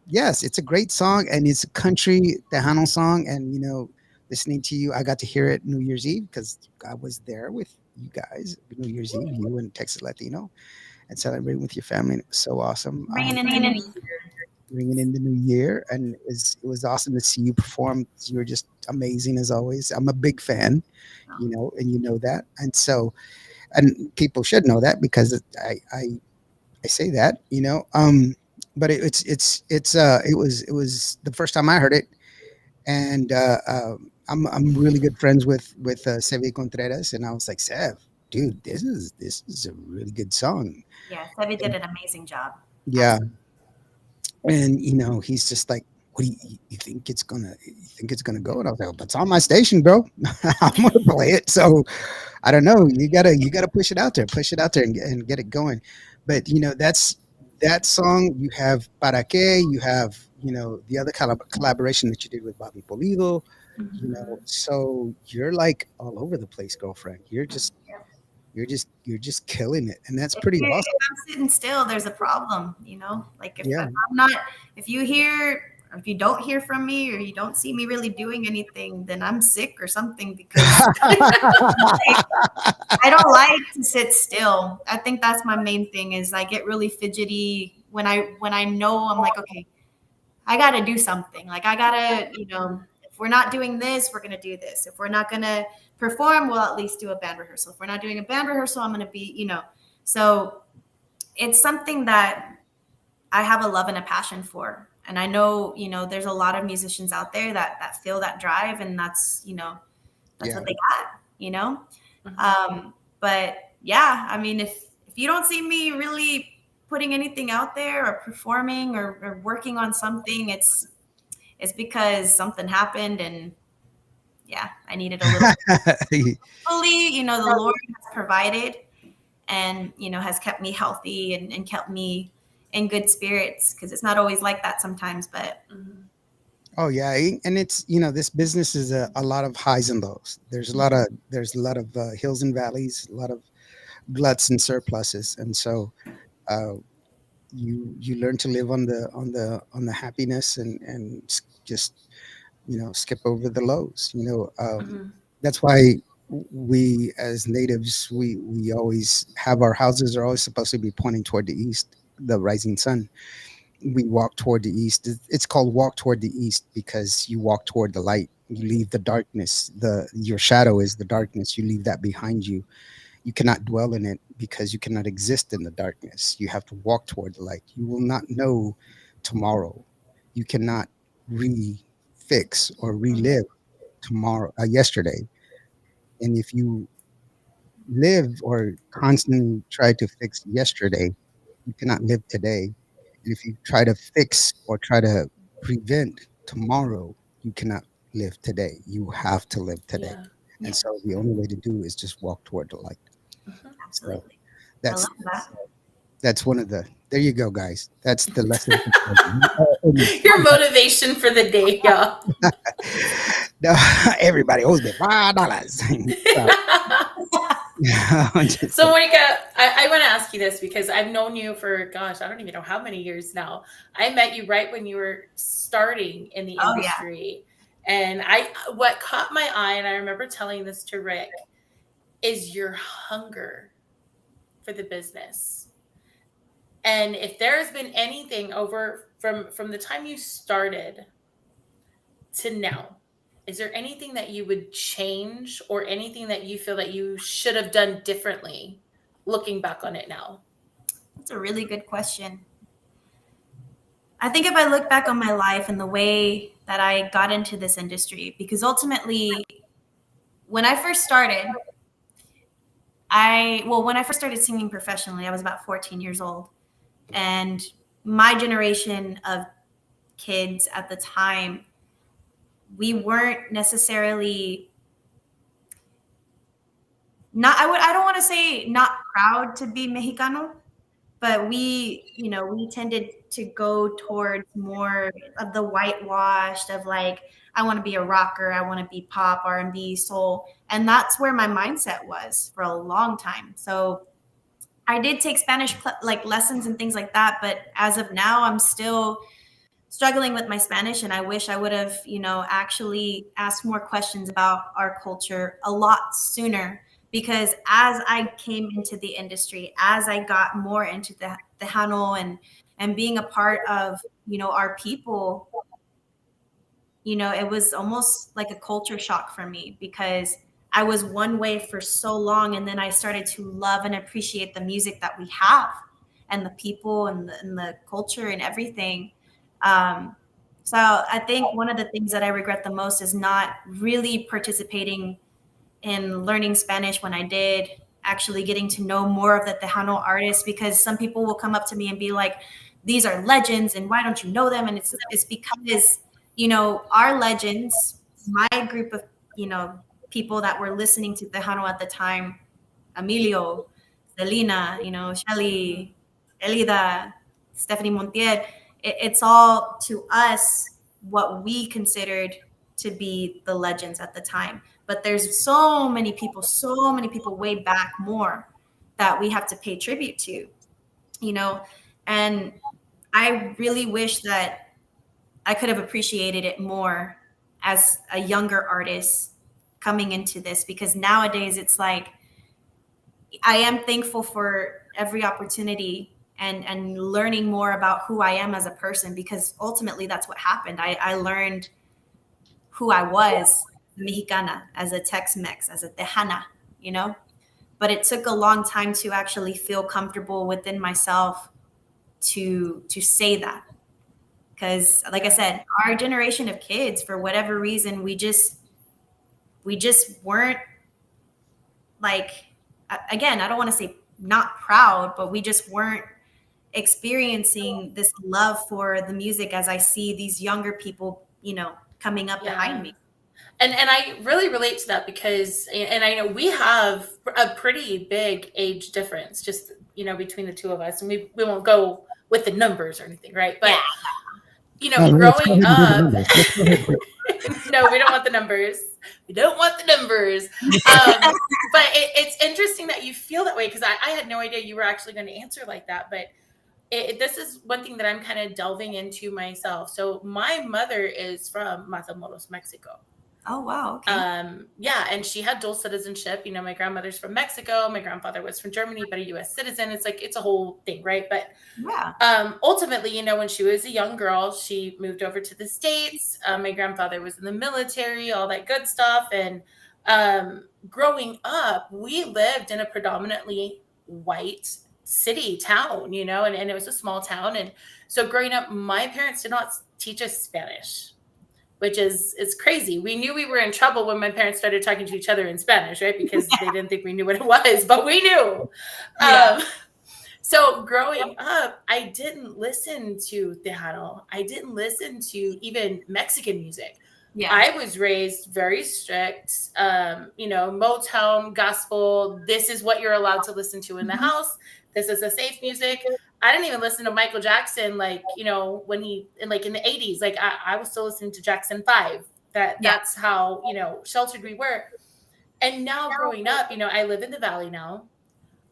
A: yes, it's a great song, and it's a country Tejano song. And you know, listening to you, I got to hear it New Year's Eve because I was there with you guys New Year's Eve, you and Texas Latino, and celebrating with your family. And it was so awesome.
C: Bringing
A: in the new year, and it was awesome to see you perform. You were just amazing as always. I'm a big fan, you know, and you know that, and so, and people should know that because I say that, you know, but it was the first time I heard it, and I'm really good friends with Sevi Contreras, and I was like, Sev, dude, this is a really good song.
C: Yeah, Sevi did an amazing job.
A: Yeah. And you know, he's just like, what do you think it's gonna go? And I was like, it's on my station, bro. I'm gonna play it. So I don't know. You gotta push it out there and get it going. But you know, that song, you have Para qué, you have, the other kind of collaboration that you did with Bobby Polido, so you're like all over the place, girlfriend. You're just killing it, and that's pretty awesome.
C: If I'm sitting still, there's a problem, like if I'm not, if you don't hear from me or you don't see me really doing anything, then I'm sick or something, because I don't like to sit still. I think that's my main thing, is I get really fidgety when I know I'm like, okay, I got to do something. Like I got to, if we're not doing this, we're going to do this. If we're not going to perform, we'll at least do a band rehearsal. If we're not doing a band rehearsal, I'm going to be, so it's something that I have a love and a passion for. And I know, there's a lot of musicians out there that feel that drive, and that's what they got, but yeah, I mean, if you don't see me really putting anything out there or performing or working on something, it's because something happened, and I needed a little hopefully, the Lord has provided and, has kept me healthy and kept me in good spirits, because it's not always like that sometimes, but
A: oh yeah, and it's this business is a lot of highs and lows. There's a lot of hills and valleys, a lot of gluts and surpluses, and so you learn to live on the happiness and just skip over the lows. That's why we as natives, we always have our houses are always supposed to be pointing toward the east, the rising sun. We walk toward the east. It's called walk toward the east because you walk toward the light. You leave the darkness. Your shadow is the darkness. You leave that behind you. You cannot dwell in it because you cannot exist in the darkness. You have to walk toward the light. You will not know tomorrow. You cannot refix or relive yesterday. And if you live or constantly try to fix yesterday, you cannot live today. And if you try to fix or try to prevent tomorrow, you cannot live today. You have to live today. And so the only way to do is just walk toward the light.
C: Absolutely.
A: So
C: I love that.
A: that's one of the, there you go, guys. That's the lesson.
B: Your motivation for the day, y'all.
A: No, everybody owes me $5.
B: So Monica, I want to ask you this because I've known you for, gosh, I don't even know how many years now. I met you right when you were starting in the industry. And what caught my eye, and I remember telling this to Rick, is your hunger for the business. And if there has been anything over from the time you started to now, is there anything that you would change or anything that you feel that you should have done differently looking back on it now?
C: That's a really good question. I think if I look back on my life and the way that I got into this industry, because ultimately when I first started singing professionally, I was about 14 years old. And my generation of kids at the time, we weren't necessarily I don't want to say not proud to be Mexicano, but we tended to go towards more of the whitewashed of like, I want to be a rocker, I want to be pop, R&B, soul. And that's where my mindset was for a long time. So I did take Spanish lessons and things like that. But as of now, I'm still struggling with my Spanish. And I wish I would have, actually asked more questions about our culture a lot sooner. Because as I came into the industry, as I got more into the Tejano and being a part of, our people, it was almost like a culture shock for me because I was one way for so long. And then I started to love and appreciate the music that we have and the people and the culture and everything. So I think one of the things that I regret the most is not really participating in learning Spanish when I did, actually getting to know more of the Tejano artists, because some people will come up to me and be like, these are legends and why don't you know them? And it's because, our legends, my group of, people that were listening to Tejano at the time, Emilio, Selena, Shelly, Elida, Stephanie Montiel, it's all to us what we considered to be the legends at the time. But there's so many people way back more that we have to pay tribute to, you know. And I really wish that I could have appreciated it more as a younger artist coming into this, because nowadays it's like, I am thankful for every opportunity and learning more about who I am as a person, because ultimately that's what happened. I learned who I was, Mexicana, as a Tex-Mex, as a Tejana, you know. But it took a long time to actually feel comfortable within myself to say that, because like I said, our generation of kids, for whatever reason, we just weren't, like, again, I don't want to say not proud, but we just weren't experiencing this love for the music as I see these younger people, you know, coming up behind me.
B: And I really relate to that, because, and I know we have a pretty big age difference, just, you know, between the two of us, and we won't go with the numbers or anything, right? But you know, growing up, no, we don't want the numbers. We don't want the numbers. But it's interesting that you feel that way, because I had no idea you were actually going to answer like that. But this is one thing that I'm kind of delving into myself. So my mother is from Matamoros, Mexico.
C: Oh, wow. Okay.
B: Yeah, and she had dual citizenship. You know, my grandmother's from Mexico. My grandfather was from Germany, but a U.S. citizen. It's like, it's a whole thing, right? But ultimately, you know, when she was a young girl, she moved over to the States. My grandfather was in the military, all that good stuff. And growing up, we lived in a predominantly white town, you know, and it was a small town. And so growing up, my parents did not teach us Spanish, which is crazy. We knew we were in trouble when my parents started talking to each other in Spanish, right? Because they didn't think we knew what it was, but we knew. So growing up, I didn't listen to Tejano. I didn't listen to even Mexican music. Yeah. I was raised very strict, you know, Motown, gospel. This is what you're allowed to listen to in the house. This is a safe music. I didn't even listen to Michael Jackson, like, you know, when he, like in the 80s, like I was still listening to Jackson 5. That's how, you know, sheltered we were. And now growing up, you know, I live in the Valley now,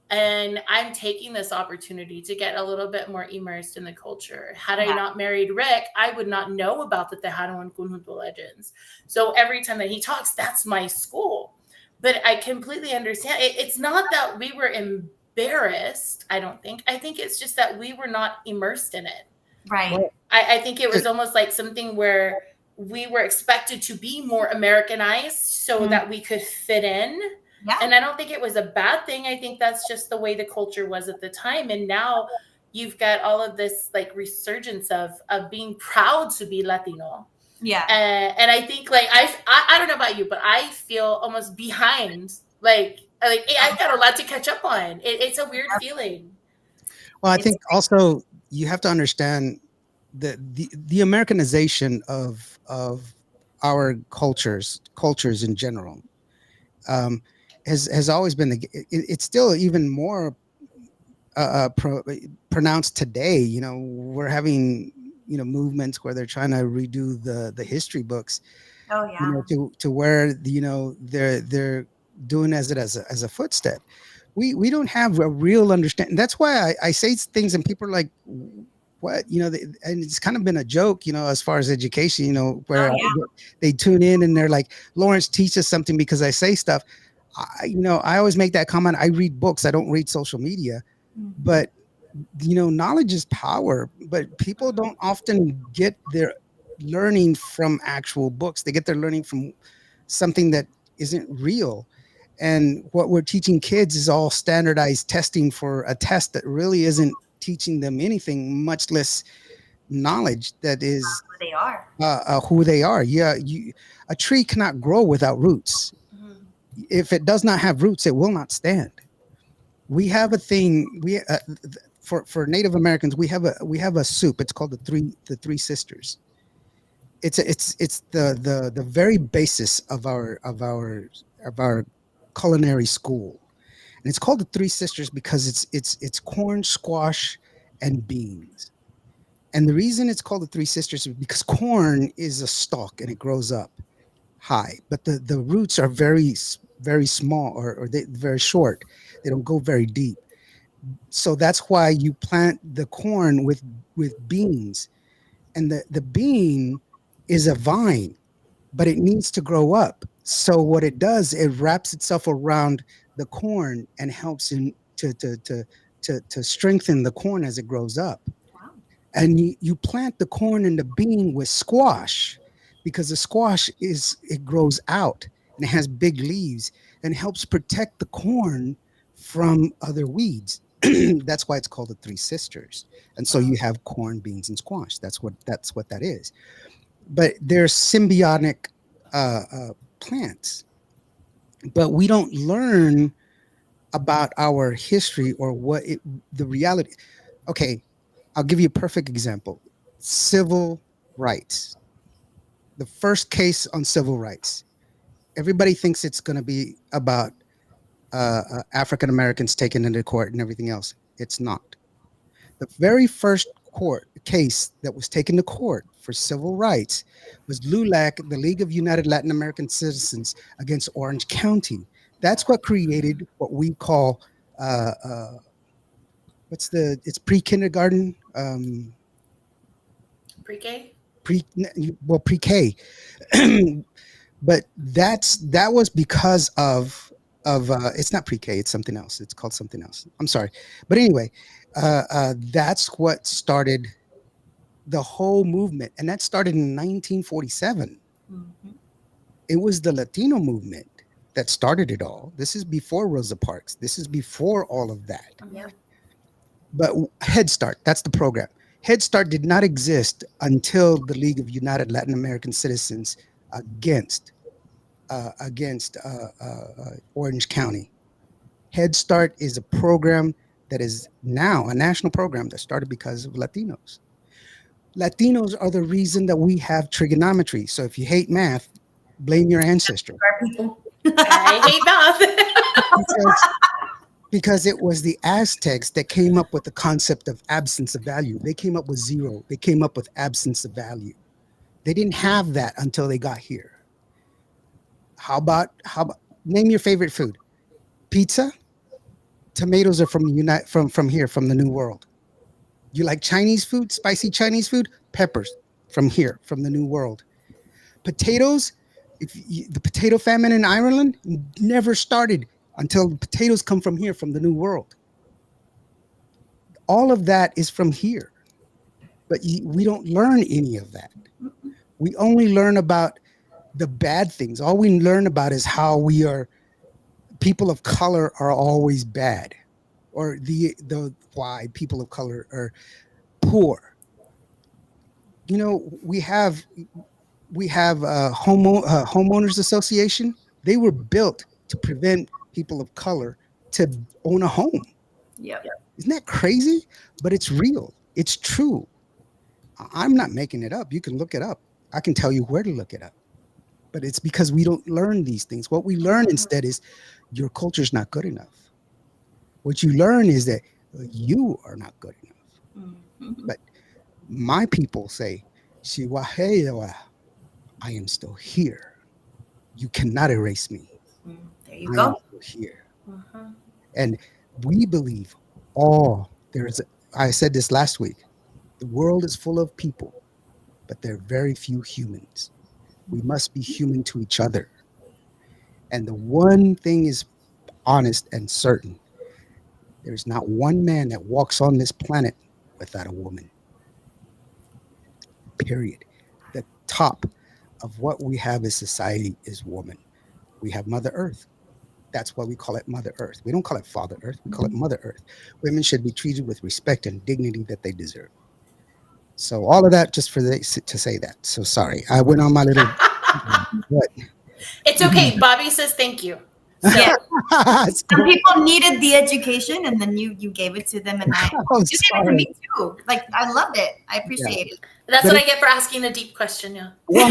B: and I'm taking this opportunity to get a little bit more immersed in the culture. Had I not married Rick, I would not know about the Tejano and Conjunto legends. So every time that he talks, that's my school. But I completely understand. It's not that we were embarrassed, I don't think. I think it's just that we were not immersed in it.
C: Right.
B: I think it was almost like something where we were expected to be more Americanized so that we could fit in. Yeah. And I don't think it was a bad thing. I think that's just the way the culture was at the time. And now you've got all of this like resurgence of being proud to be Latino.
C: Yeah.
B: And I think like, I don't know about you, but I feel almost behind. Like I've got a lot to catch up on. It's a weird feeling.
A: Well, I think also you have to understand that the Americanization of our cultures in general has always been it's still even more pronounced today. You know, we're having, you know, movements where they're trying to redo the history books.
C: Oh yeah.
A: You know, to where, you know, they're doing as a footstep. We don't have a real understanding. That's why I say things and people are like, what, you know, and it's kind of been a joke, you know, as far as education, you know, where they tune in and they're like, Lawrence, teach us something because I say stuff. You know, I always make that comment. I read books. I don't read social media, but you know, knowledge is power, but people don't often get their learning from actual books. They get their learning from something that isn't real. And what we're teaching kids is all standardized testing for a test that really isn't teaching them anything, much less knowledge that is
C: who they are.
A: Who they are. Yeah, a tree cannot grow without roots. If it does not have roots, it will not stand. We have a thing. For Native Americans, we have a soup. It's called the Three Sisters. It's the very basis of our culinary school, and it's called the Three Sisters because it's corn, squash, and beans. And the reason it's called the Three Sisters is because corn is a stalk and it grows up high, but the roots are very small, or they're very short. They don't go very deep. So that's why you plant the corn with beans, and the bean is a vine, but it needs to grow up. So what it does, it wraps itself around the corn and helps in to strengthen the corn as it grows up.
C: Wow.
A: And you plant the corn and the bean with squash, because the squash it grows out and it has big leaves and helps protect the corn from other weeds. That's why it's called the Three Sisters. And so you have corn, beans, and squash. That's what that is. But they're symbiotic plants. But we don't learn about our history or the reality. Okay, I'll give you a perfect example. Civil rights. The first case on civil rights. Everybody thinks it's going to be about African Americans taken into court and everything else. It's not. The very first court case that was taken to court for civil rights was LULAC, the League of United Latin American Citizens, against Orange County. That's what created what we call it's pre-kindergarten,
B: pre-K,
A: pre-K. But that was because of it's not pre-K, it's something else. It's called something else. I'm sorry. But anyway, that's what started the whole movement. And that started in 1947. Mm-hmm. It was the Latino movement that started it all. This is before Rosa Parks. This is before all of that.
C: Yeah.
A: But Head Start, that's the program. Head Start did not exist until the League of United Latin American Citizens against Orange County. Head Start is a program that is now a national program that started because of Latinos. Latinos are the reason that we have trigonometry. So if you hate math, blame your ancestry.
B: I hate math.
A: because it was the Aztecs that came up with the concept of absence of value. They came up with zero. They came up with absence of value. They didn't have that until they got here. How about name your favorite food? Pizza? Tomatoes are from here, from the New World. You like Chinese food, spicy Chinese food? Peppers from here, from the New World. Potatoes, the potato famine in Ireland never started until the potatoes come from here, from the New World. All of that is from here. But we don't learn any of that. We only learn about the bad things. All we learn about is how people of color are always bad, or why people of color are poor. You know, we have a homeowners association. They were built to prevent people of color to own a home.
C: Yep.
A: Isn't that crazy? But it's real. It's true. I'm not making it up. You can look it up. I can tell you where to look it up. But it's because we don't learn these things. What we learn instead is your culture's not good enough. What you learn is that you are not good enough. Mm-hmm. But my people say, "Siwahewa, I am still here. You cannot erase me.
C: There you go.
A: I'm still here." Uh-huh. And we believe I said this last week, the world is full of people, but there are very few humans. We must be human to each other. And the one thing is honest and certain. There's not one man that walks on this planet without a woman. Period. The top of what we have as society is woman. We have Mother Earth. That's why we call it Mother Earth. We don't call it Father Earth. We call it Mother Earth. Women should be treated with respect and dignity that they deserve. So all of that just to say that. So sorry, I went on my little. What?
B: It's okay. Bobby says thank you.
C: So. Yeah. Some people needed the education, and then you gave it to them, and you gave it to me too. Like, I loved it. I appreciate it.
B: That's what I get for asking a deep question. Yeah.
A: Well,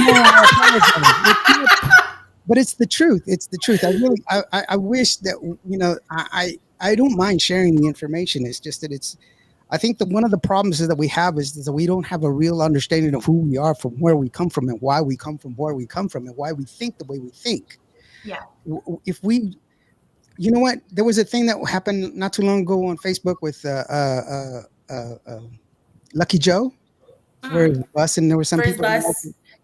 A: but it's the truth. It's the truth. I wish that I don't mind sharing the information. It's just that I think that one of the problems is that we have is that we don't have a real understanding of who we are, from where we come from, and why we come from where we come from, and why we think the way we think.
C: Yeah.
A: If we, you know what? There was a thing that happened not too long ago on Facebook with Lucky Joe, for his bus, and there were some people.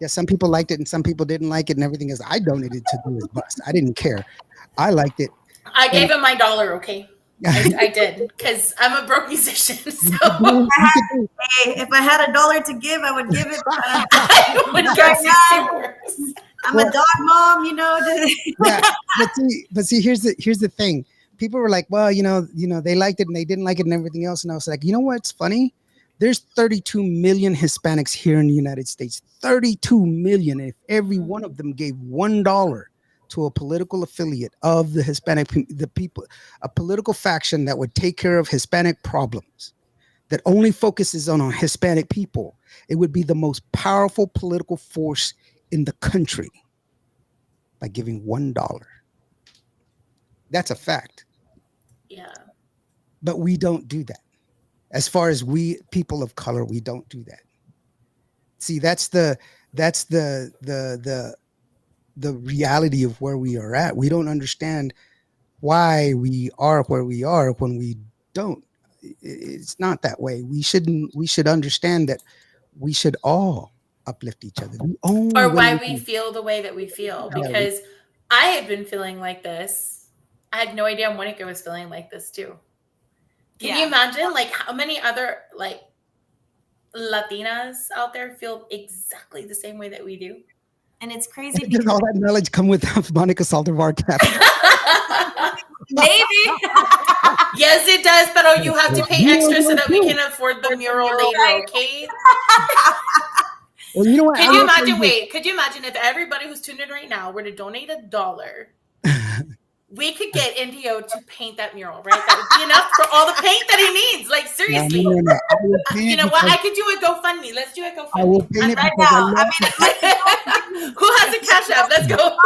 A: Some people liked it, and some people didn't like it, and everything is. I donated to do his bus. I didn't care. I liked it.
B: I gave him my $1. Okay. I did, because I'm a broke musician. So
C: if I had $1 to give, I would give it. I'm a dog mom, you know.
A: Yeah, but see, here's the thing. People were like, well, you know, they liked it and they didn't like it and everything else, and I was like, you know what's funny? There's 32 million Hispanics here in the United States. 32 million. If every one of them gave $1 to a political affiliate of the Hispanic, the people, a political faction that would take care of Hispanic problems, that only focuses on Hispanic people, it would be the most powerful political force in the country by giving $1. That's a fact.
B: Yeah.
A: But we don't do that. As far as we people of color, we don't do that. See, that's the reality of where we are at. We don't understand why we are where we are when we don't. It's not that way. We should understand that we should all uplift each other.
B: Or why we feel the way that we feel. Because I had been feeling like this. I had no idea Monica was feeling like this too. Can you imagine like how many other like Latinas out there feel exactly the same way that we do?
C: And it's crazy.
A: Does all that knowledge come with Monica Saldivar cap?
C: Maybe.
B: Yes, it does, but you have to pay extra so that we can afford the mural later, okay?
A: Well, you know what?
B: Could you imagine if everybody who's tuned in right now were to donate $1? We could get Indio to paint that mural, right? That would be enough for all the paint that he needs. Like, seriously. No. You know what? I could do a GoFundMe. Let's do a GoFundMe.
A: I will paint it right now.
B: Who has a Cash App? Let's go.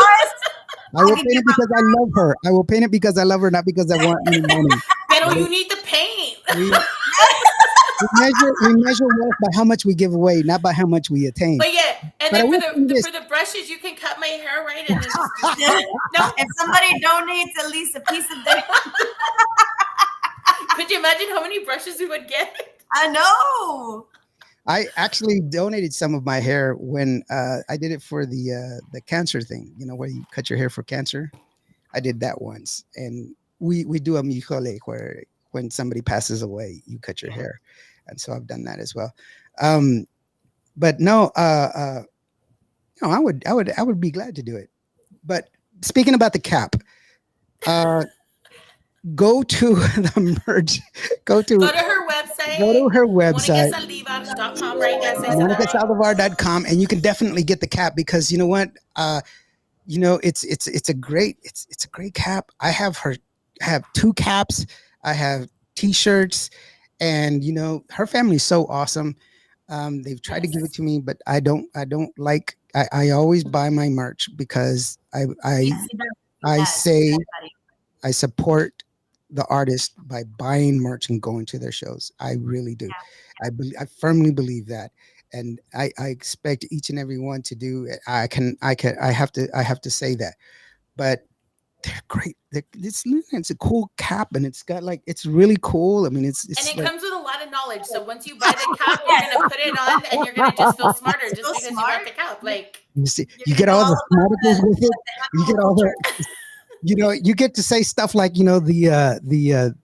A: I will paint it because I love her. I will paint it because I love her, not because I want any money.
B: Pero you need the paint.
A: We measure wealth by how much we give away, not by how much we attain.
B: But yeah, and then for the brushes, you can cut my hair right. And
C: no, if somebody donates at least a piece of their.
B: Could you imagine how many brushes we would get?
C: I know.
A: I actually donated some of my hair when I did it for the cancer thing. You know, where you cut your hair for cancer. I did that once, and we do a mijole where when somebody passes away, you cut your hair, and so I've done that as well. But no, I would be glad to do it. But speaking about the cap, go to the merch. Go to her website. Go to her website.
B: MonicaSaldivar.com, right?
A: MonicaSaldivar.com, and you can definitely get the cap because you know what? You know it's a great cap. I have 2 caps. I have T-shirts, and you know her family's so awesome. They've tried to give it to me, but I don't like. I always buy my merch because I say I support the artist by buying merch and going to their shows. I really do. I firmly believe that, and I expect each and every one to do. I have to say that, but they're great. It's a cool cap, and it's got like it's really cool. I mean, it's
B: and it comes with a lot of knowledge. So once you buy the cap, you're gonna put it on, and you're gonna just feel smarter just because you got the cap. Like
A: you see, you get all the smartness with it. You get all the, you know, you get to say stuff like you know the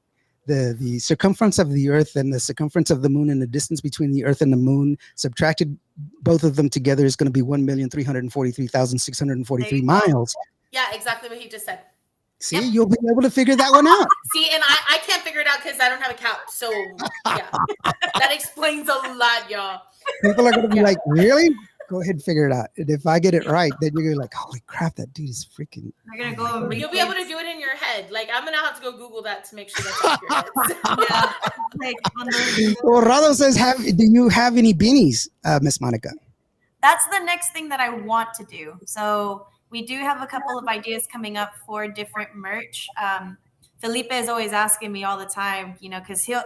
A: circumference of the Earth and the circumference of the Moon and the distance between the Earth and the Moon subtracted both of them together is going to be 1,343,643 miles.
B: Yeah, exactly what he just said.
A: See, you'll be able to figure that one out.
B: See, and I can't figure it out because I don't have a cap. So, yeah, that explains a lot, y'all.
A: People are going to be like, really? Go ahead and figure it out. And if I get it right, then you're like, holy crap, that dude is freaking.
C: You're gonna go.
B: You'll be able to do it in your head. Like, I'm going to have to go Google that to make sure that's accurate.
C: Yeah.
A: Well, Rado says, do you have any beanies, Miss Monica?
C: That's the next thing that I want to do. So we do have a couple of ideas coming up for different merch. Felipe is always asking me all the time, you know, because he'll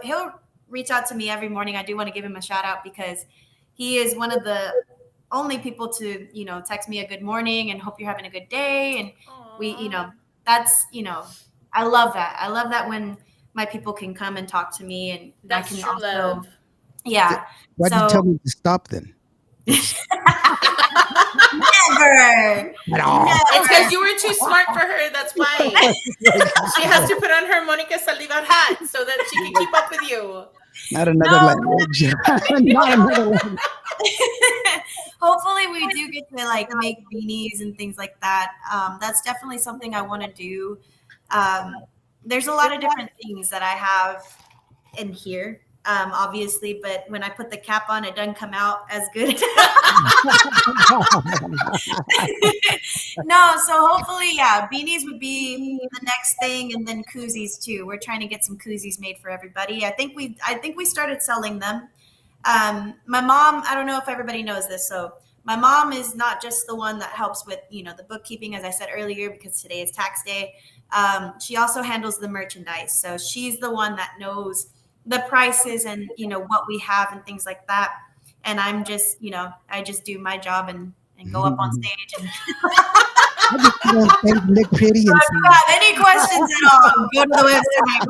C: reach out to me every morning, I do want to give him a shout out because he is one of the only people to, text me a good morning and hope you're having a good day. And we, that's, I love that. I love that when my people can come and talk to me, and
B: that's
C: I can
B: true love.
C: Yeah.
A: Why'd you tell me to stop then?
C: Never.
B: It's because you were too smart for her. That's why. She has to put on her Monica Saldivar hat so that she can keep up with you.
A: Not another language. Not another language.
C: Hopefully we do get to like make beanies and things like that. That's definitely something I want to do. There's a lot of different things that I have in here, obviously, but when I put the cap on, it doesn't come out as good. No, so hopefully, beanies would be the next thing, and then koozies too. We're trying to get some koozies made for everybody. I think we started selling them. My mom, I don't know if everybody knows this, so my mom is not just the one that helps with, the bookkeeping, as I said earlier, because today is tax day. She also handles the merchandise. So she's the one that knows the prices and, what we have and things like that. And I'm just, I just do my job and go up on stage. And
A: look pretty.
C: So if you have any questions at all, go to the website.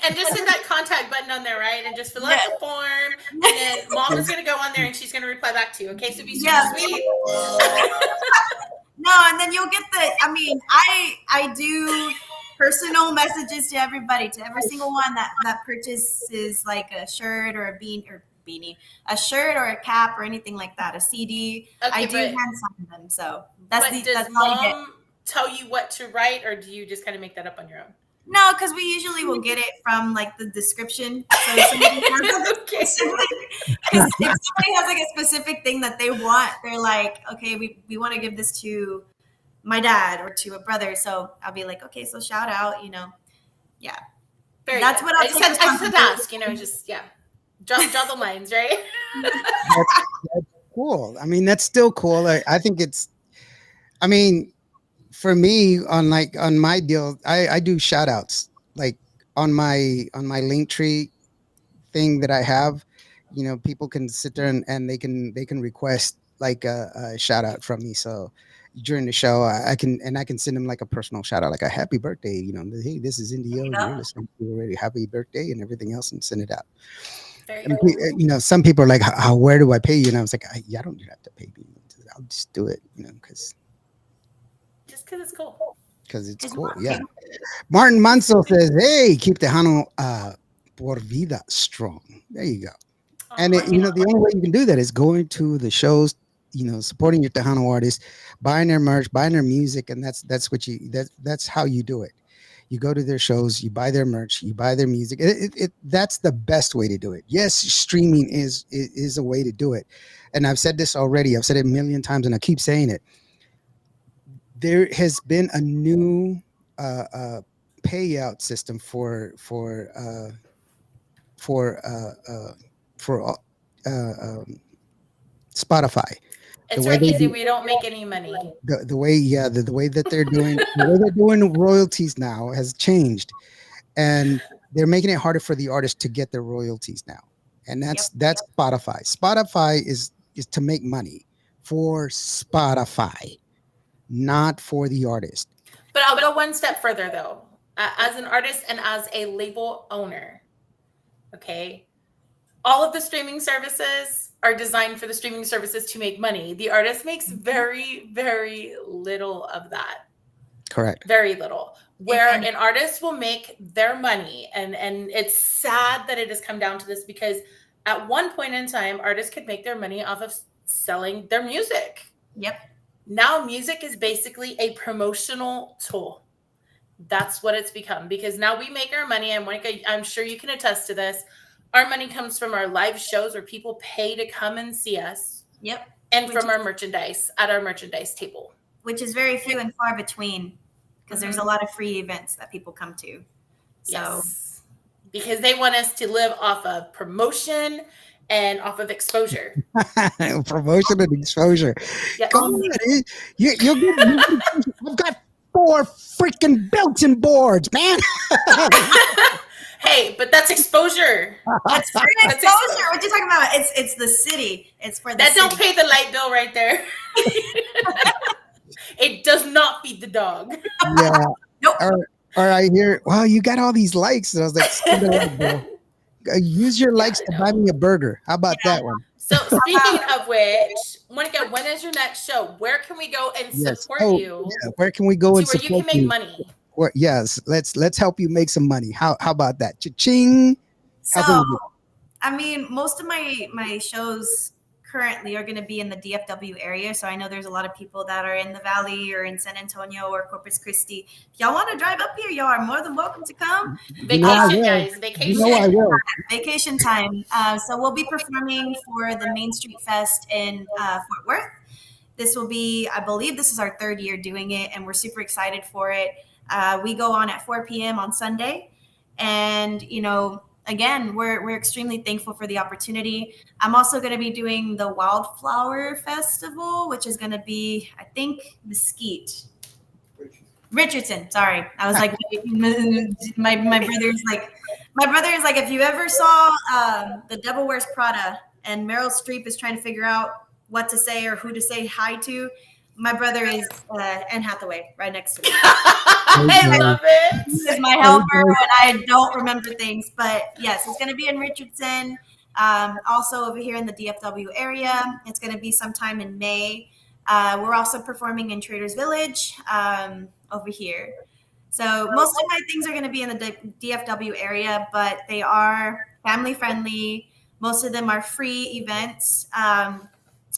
B: And just hit that contact button on there, right? And just fill out the form. And then mom is going to go on there and she's going to reply back to you. Okay, so be super sweet.
C: No, and then you'll get I do personal messages to everybody, to every single one that purchases like a shirt or a beanie, a shirt or a cap or anything like that, a CD. Okay, I do hand sign them. So
B: does mom tell you what to write, or do you just kind of make that up on your own?
C: No, because we usually will get it from like the description. So if somebody has like a specific thing that they want, they're like, okay, we want to give this to my dad or to a brother. So I'll be like, okay, so shout out, yeah. That's what
B: I just had to ask, just draw the lines, right?
A: That's cool. I mean, that's still cool. I think it's. I mean, for me, on my deal, I do shout outs like on my Linktree thing that I have. People can sit there and they can request like a shout out from me. So during the show, I can send them like a personal shout out, like a happy birthday. Hey, this is Indio. You're listening to already. Happy birthday and everything else, and send it out. And, some people are like, where do I pay you? And I was like, I don't have to pay me. I'll just do it, because.
B: Because it's cool.
A: Because it's cool, yeah. Martin Manso says, hey, keep Tejano por vida strong. There you go. And the only way you can do that is going to the shows, supporting your Tejano artists, buying their merch, buying their music, and that's how you do it. You go to their shows, you buy their merch, you buy their music. That's the best way to do it. Yes, streaming is a way to do it. And I've said this already. I've said it a million times, and I keep saying it. There has been a new payout system for Spotify.
B: It's right easy. We don't make any money.
A: The way that they're doing royalties now has changed, and they're making it harder for the artists to get their royalties now. And that's Spotify. Spotify is to make money for Spotify, not for the artist.
B: But I'll go one step further though. As an artist and as a label owner, okay, all of the streaming services are designed for the streaming services to make money. The artist makes very, very little of that.
A: Correct.
B: Very little. Where an artist will make their money, and it's sad that it has come down to this, because at one point in time, artists could make their money off of selling their music.
C: Yep.
B: Now music is basically a promotional tool. That's what it's become, because now we make our money, and Monica, I'm sure you can attest to this. Our money comes from our live shows where people pay to come and see us.
C: Yep.
B: And from our merchandise at our merchandise table.
C: Which is very few and far between, because there's a lot of free events that people come to. So
B: yes. Because they want us to live off of promotion and off of exposure.
A: Promotion and exposure.
B: Yes.
A: Come on, I've got 4 freaking built-in boards, man.
B: Hey, but that's exposure.
C: That's free exposure. What you talking about? It's the city. It's for the
B: that
C: city.
B: Don't pay the light bill right there. It does not feed the dog.
A: Yeah.
C: Nope.
A: Or I hear, wow, you got all these likes. And I was like, use your likes to buy me a burger. How about that one?
B: So speaking of which, Monica, when is your next show? Where can we go and support you?
A: Yeah. Where can we go and support
B: you? Where you can make money.
A: Yes, let's help you make some money. How about that? Cha-ching.
C: So, I mean, most of my shows currently are going to be in the DFW area. So I know there's a lot of people that are in the Valley or in San Antonio or Corpus Christi. If y'all want to drive up here, y'all are more than welcome to come.
B: Vacation, guys. Vacation.
A: I will.
C: Vacation time. So we'll be performing for the Main Street Fest in Fort Worth. This will be, I believe this is our 3rd year doing it, and we're super excited for it. We go on at 4 p.m. on Sunday. And, you know, again, we're extremely thankful for the opportunity. I'm also going to be doing the Wildflower Festival, which is going to be, I think, Mesquite. Richardson. Sorry. I was like, my brother is like, if you ever saw The Devil Wears Prada and Meryl Streep is trying to figure out what to say or who to say hi to, my brother is Anne Hathaway right next to me.
B: I love it.
C: He's my helper, and I don't remember things. But yes, it's going to be in Richardson. Also over here in the DFW area. It's going to be sometime in May. We're also performing in Traders Village over here. So most of my things are going to be in the DFW area, but they are family friendly. Most of them are free events.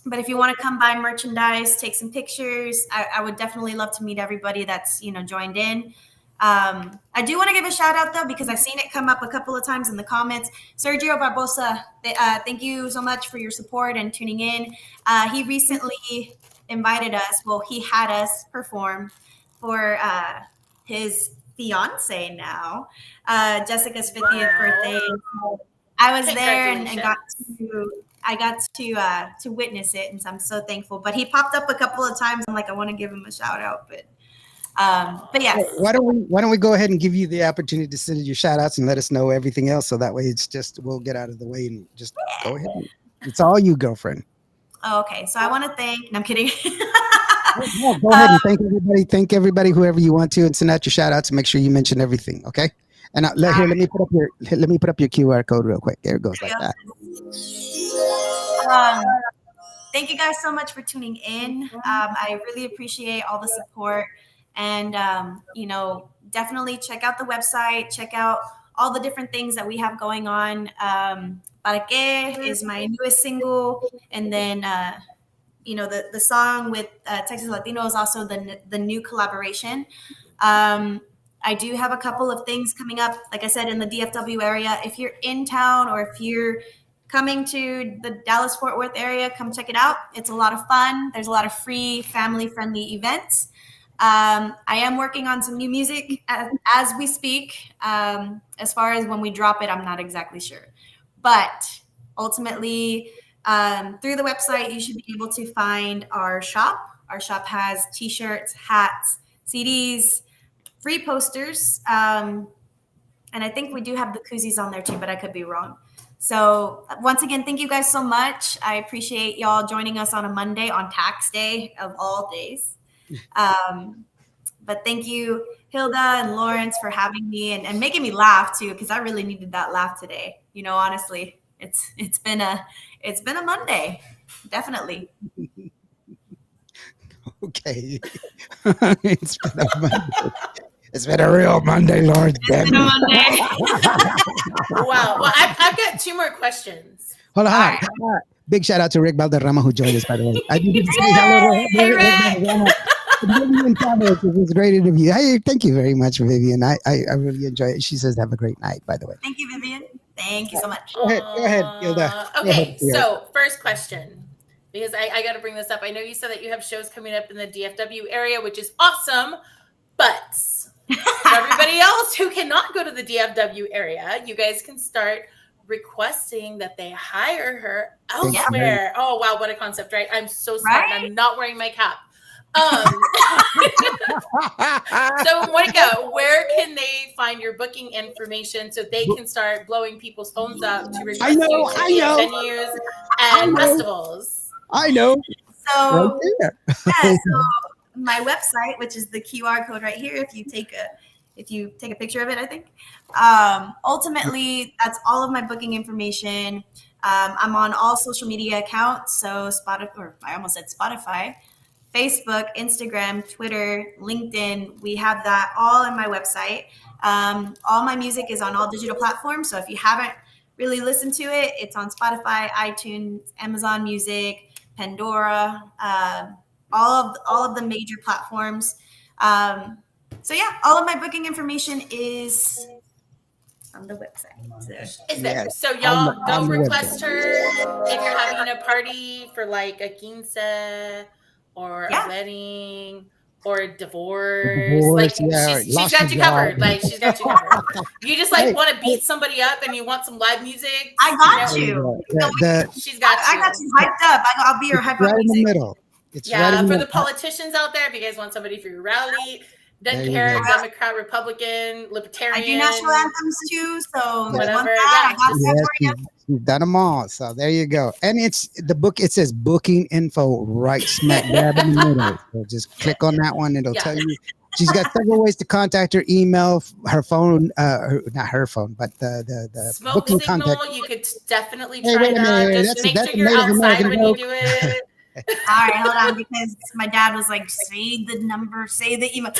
C: But if you want to come buy merchandise, take some pictures, I would definitely love to meet everybody that's, you know, joined in. I do want to give a shout out though, because I've seen it come up a couple of times in the comments. Sergio Barbosa, thank you so much for your support and tuning in. He recently invited us. Well, he had us perform for his fiance now, Jessica's 50th birthday. I was there and got to witness it, and so I'm so thankful. But he popped up a couple of times. I'm like, I want to give him a shout out, but yeah.
A: Why don't we go ahead and give you the opportunity to send your shout outs and let us know everything else, so that way it's just we'll get out of the way and just go ahead. It's all you, girlfriend.
C: Oh, okay, so I want to thank. No, I'm kidding.
A: Yeah, go ahead and thank everybody. Thank everybody, whoever you want to, and send out your shout outs and make sure you mention everything. Okay. And let me put up your QR code real quick. There it goes, like that.
C: Thank you guys so much for tuning in. I really appreciate all the support, and you know, definitely check out the website, check out all the different things that we have going on. Para Que is my newest single, and then you know, the song with Texas Latino is also the new collaboration. I do have a couple of things coming up, like I said, in the DFW area. If you're in town or if you're coming to the Dallas-Fort Worth area, come check it out. It's a lot of fun. There's a lot of free, family-friendly events. I am working on some new music as we speak. As far as when we drop it, I'm not exactly sure. But ultimately, through the website, you should be able to find our shop. Our shop has T-shirts, hats, CDs, free posters. And I think we do have the koozies on there too, but I could be wrong. So once again, thank you guys so much. I appreciate y'all joining us on a Monday, on tax day of all days. But thank you, Hilda and Lawrence, for having me and making me laugh too, because I really needed that laugh today. You know, honestly, it's been a Monday, definitely.
A: Okay. It's been a Monday. It's been a real Monday, Lord.
C: It's been a Monday.
B: Wow. Well, I've got 2 more questions.
A: Hold on. Right. Big shout out to Rick Valderrama, who joined us, by the way. I did say hello to Rick. Vivian Chavez, it was a great interview. Hey, thank you very much, Vivian. I really enjoy it. She says have a great night, by the way.
C: Thank you, Vivian. Thank you so much.
A: Go ahead, Hilda.
B: Okay, so first question, because I got to bring this up. I know you said that you have shows coming up in the DFW area, which is awesome, but for everybody else who cannot go to the DFW area, you guys can start requesting that they hire her elsewhere. Oh, wow, what a concept, right? I'm so smart. Right? I'm not wearing my cap. So Monica, where can they find your booking information so they can start blowing people's phones up to request you to venues and festivals?
A: I know.
C: So,
A: right
C: yeah, so my website, which is the QR code right here, if you take a picture of it, I think. Ultimately, that's all of my booking information. I'm on all social media accounts, so Spotify, Facebook, Instagram, Twitter, LinkedIn. We have that all in my website. All my music is on all digital platforms, so if you haven't really listened to it, it's on Spotify, iTunes, Amazon Music, Pandora, all of the major platforms. So yeah, all of my booking information is on the website.
B: So y'all go request her if you're having a party for like a quince or a wedding or a divorce. Like she's got you covered. Like she's got you covered. You just like want to beat somebody up and you want some live music.
C: I got you.
B: She's got you.
C: I got you hyped up. I'll be your hype up
A: right
C: music.
A: In the middle. It's
B: right
A: in
B: for
A: the
B: the politicians out there, if you guys want somebody for your rally, doesn't care, Democrat, Republican, Libertarian.
C: I do national anthems too, so
B: whatever.
C: I got that for you.
A: You've done them all, so there you go. And it's the book. It says booking info right smack dab in the middle. So just click on that one; it'll tell you. She's got several ways to contact her: email, her phone, not her phone, but the
B: Smoke
A: booking
B: signal.
A: contact.
B: You could definitely
A: Hey,
B: try
A: wait a minute.
B: that. Just make sure you're outside when you do it.
C: All right, hold on, because my dad was like, say the number, say the email.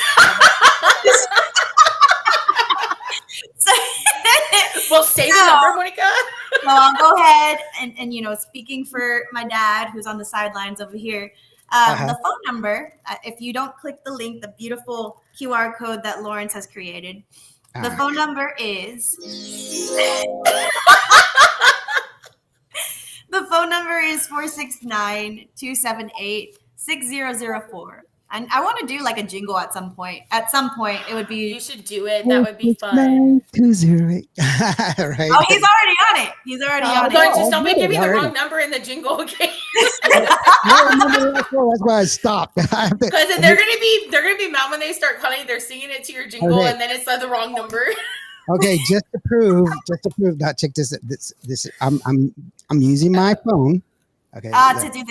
B: Well, say the number, Monica.
C: So I'll go ahead and speaking for my dad, who's on the sidelines over here, the phone number, if you don't click the link, the beautiful QR code that Lawrence has created, the phone number is... The phone number is 469-278-6004. And I want to do like a jingle at some point. At some point, it would be...
B: You should do it. That would be fun.
A: 208. Right.
C: Oh, he's already on it. He's already on it.
B: Just don't give me the wrong number in the jingle, okay?
A: That's why I stopped.
B: Because they're gonna be mad when they start calling. They're singing it to your jingle, and then it's the wrong number.
A: Okay, just to prove. Now check this. I'm using my phone. Okay.
C: To do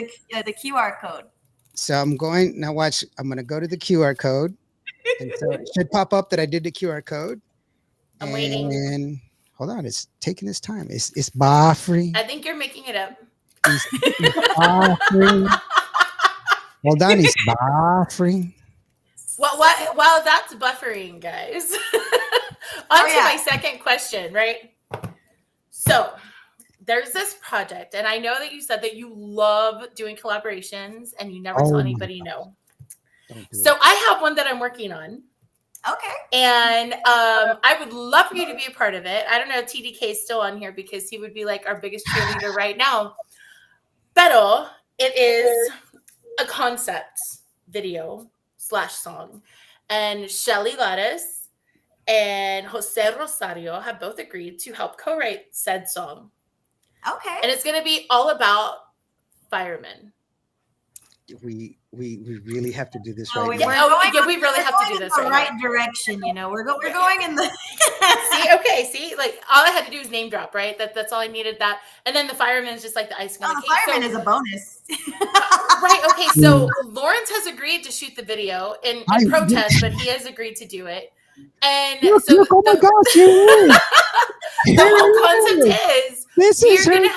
C: the QR code.
A: So I'm going now. Watch. I'm gonna go to the QR code, and so it should pop up that I did the QR code.
B: I'm waiting.
A: And hold on, it's taking its time. It's buffering.
B: I think you're making it up.
A: It's buffering. Hold on, it's buffering.
B: Well, that's buffering, guys. On to my second question, right? So there's this project, and I know that you said that you love doing collaborations and you never tell anybody no. So I have one that I'm working on.
C: Okay.
B: And I would love for you to be a part of it. I don't know if TDK is still on here because he would be like our biggest cheerleader right now. Pero it is a concept video / song. And Shelly Lattice and Jose Rosario have both agreed to help co-write said song.
C: Okay.
B: And it's going to be all about firemen.
A: We really have to do this
C: right.
A: We
B: really have to do this
C: right direction. We're going in the.
B: See, like all I had to do was name drop, right? That's all I needed. That, and then the fireman is just like the icing on the cake.
C: Fireman is a bonus.
B: Right. Okay. So Lawrence has agreed to shoot the video in protest, but he has agreed to do it. And
A: look, oh my gosh,
B: the whole concept is
A: we're
B: gonna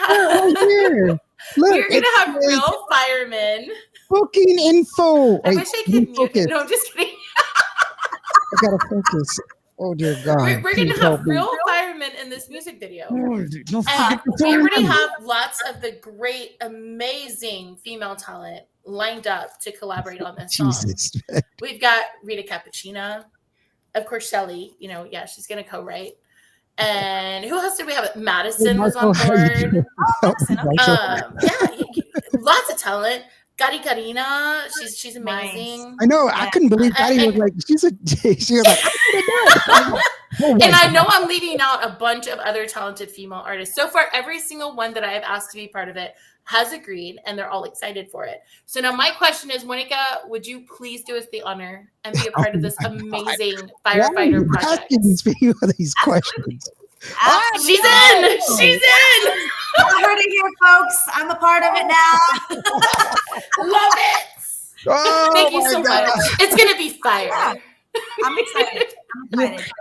B: have real firemen.
A: Booking info.
B: I wish I could mute it. No, I'm just kidding.
A: I gotta focus. Oh dear God.
B: We're gonna have real firemen in this music video.
A: No,
B: and we already have lots of the great, amazing female talent lined up to collaborate on this song. We've got Rita Cappuccina, of course, Shelly. She's gonna co-write. And who else did we have? Madison was on board. Lots of talent. Gadi Karina, she's amazing.
A: Nice. I know. Yeah. I couldn't believe Gadi was like, she was like, I'm gonna do it.
B: And I know I'm leaving out a bunch of other talented female artists. So far, every single one that I have asked to be part of it has agreed, and they're all excited for it. So now my question is, Monica, would you please do us the honor and be a part of this amazing firefighter project?
A: These questions.
B: She's in. She's in.
C: I heard it here, folks. I'm a part of it now.
B: Love it. Thank you so much. It's gonna be fire.
C: Yeah. I'm excited.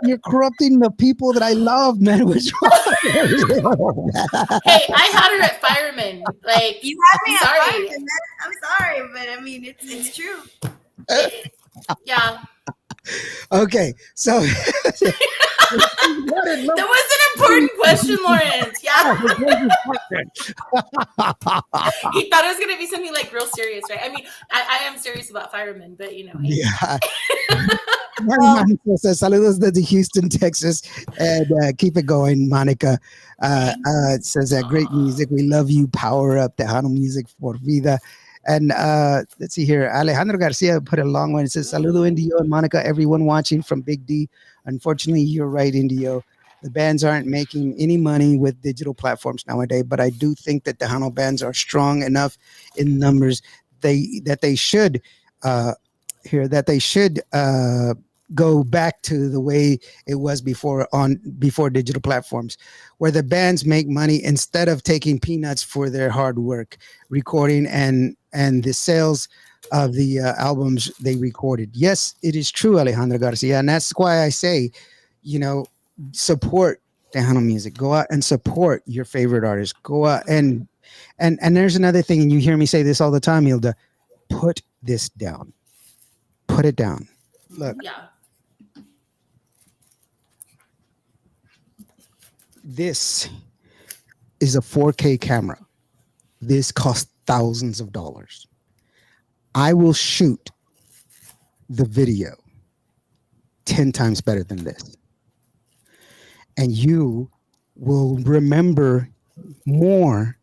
A: You're corrupting the people that I love, man. What's wrong?
B: Hey, I had her at fireman. Like,
C: you had me at fireman, man. I'm sorry, but I mean, it's true.
B: Yeah.
A: Okay, so
B: that was an important question, Lawrence. Yeah. He thought it was gonna be something like real serious, right? I mean, I am serious about firemen, but you know.
A: Yeah. Says, saludos desde Houston, Texas, and keep it going, Monica. It says great music. We love you. Power up, Tejano music por vida. And let's see here. Alejandro Garcia put a long one. It says, saludo Indio and Monica, everyone watching from Big D. Unfortunately, you're right, Indio. The bands aren't making any money with digital platforms nowadays, but I do think that Tejano bands are strong enough in numbers that they should go back to the way it was before digital platforms, where the bands make money instead of taking peanuts for their hard work, recording and the sales of the albums they recorded. Yes, it is true, Alejandro Garcia, and that's why I say, support Tejano music. Go out and support your favorite artists. Go out and there's another thing, and you hear me say this all the time, Hilda. Put this down. Put it down. Look.
B: Yeah.
A: This is a 4K camera. This costs thousands of dollars. I will shoot the video 10 times better than this. And you will remember more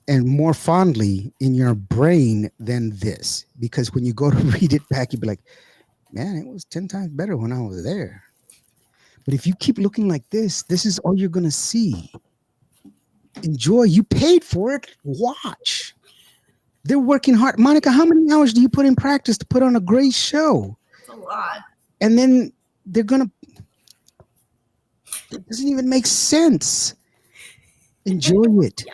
A: and more fondly in your brain than this. Because when you go to read it back, you'll be like, man, it was 10 times better when I was there. But if you keep looking like this is all you're going to see. Enjoy. You paid for it. Watch. They're working hard. Monica, how many hours do you put in practice to put on a great show?
C: It's a lot.
A: And then they're going to... It doesn't even make sense. Enjoy it.
B: Yeah.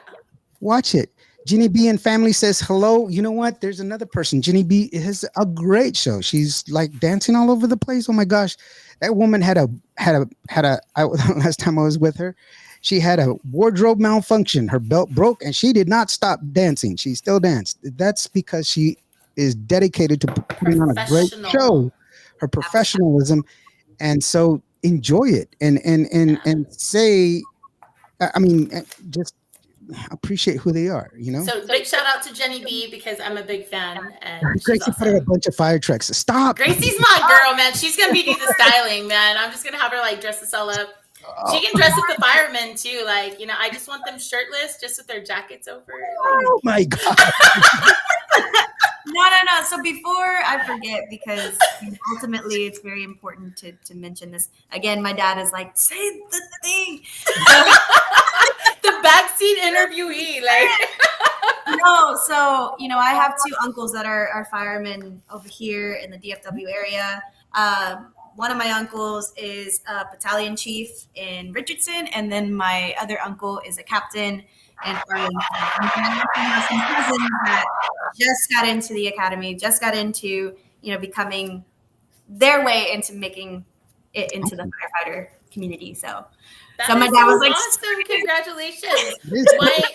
A: Watch it. Ginny B and family says hello. You know what? There's another person. Ginny B has a great show. She's like dancing all over the place. Oh my gosh. That woman had a last time I was with her, she had a wardrobe malfunction. Her belt broke and she did not stop dancing. She still danced. That's because she is dedicated to putting on a great show, her professionalism. And so enjoy it and say, I mean, just appreciate who they are,
B: So big shout out to Jenny B because I'm a big fan. And
A: Gracie awesome. Put out a bunch of fire trucks. Stop.
B: Gracie's my girl, man. She's gonna be the styling, man. I'm just gonna have her like dress us all up. She can dress up the firemen too. Like, I just want them shirtless, just with their jackets over.
A: Oh my God.
C: No. So before I forget, because ultimately it's very important to mention this. Again, my dad is like, say the thing.
B: The backseat interviewee, like.
C: No, so I have two uncles that are firemen over here in the DFW area. One of my uncles is a battalion chief in Richardson, and then my other uncle is a captain in Arlington. And some cousins that just got into the academy, just got into becoming their way into making it into the firefighter community. So my dad was like,
B: awesome. Congratulations.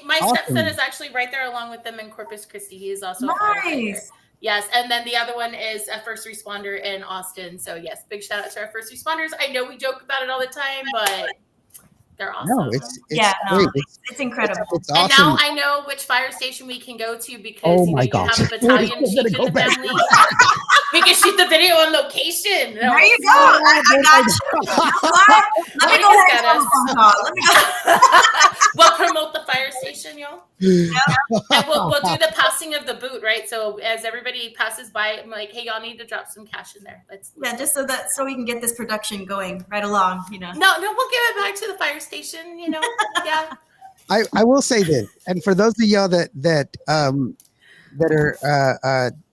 B: My stepson is actually right there along with them in Corpus Christi. He is also a firefighter. Yes, and then the other one is a first responder in Austin. So yes, big shout out to our first responders. I know we joke about it all the time, but they're awesome.
A: No, it's
C: incredible.
A: It's
B: and
A: awesome.
B: now I know which fire station we can go to because
A: you
B: have a battalion chief in the family. We can shoot the video on location.
C: There you go. I got you. Let me go.
B: We'll promote the fire station, y'all. And we'll do the passing of the boot, right? So as everybody passes by, I'm like, hey, y'all need to drop some cash in there.
C: Just so we can get this production going right along,
B: No, we'll give it back to the fire station, Yeah.
A: I will say this, and for those of y'all that are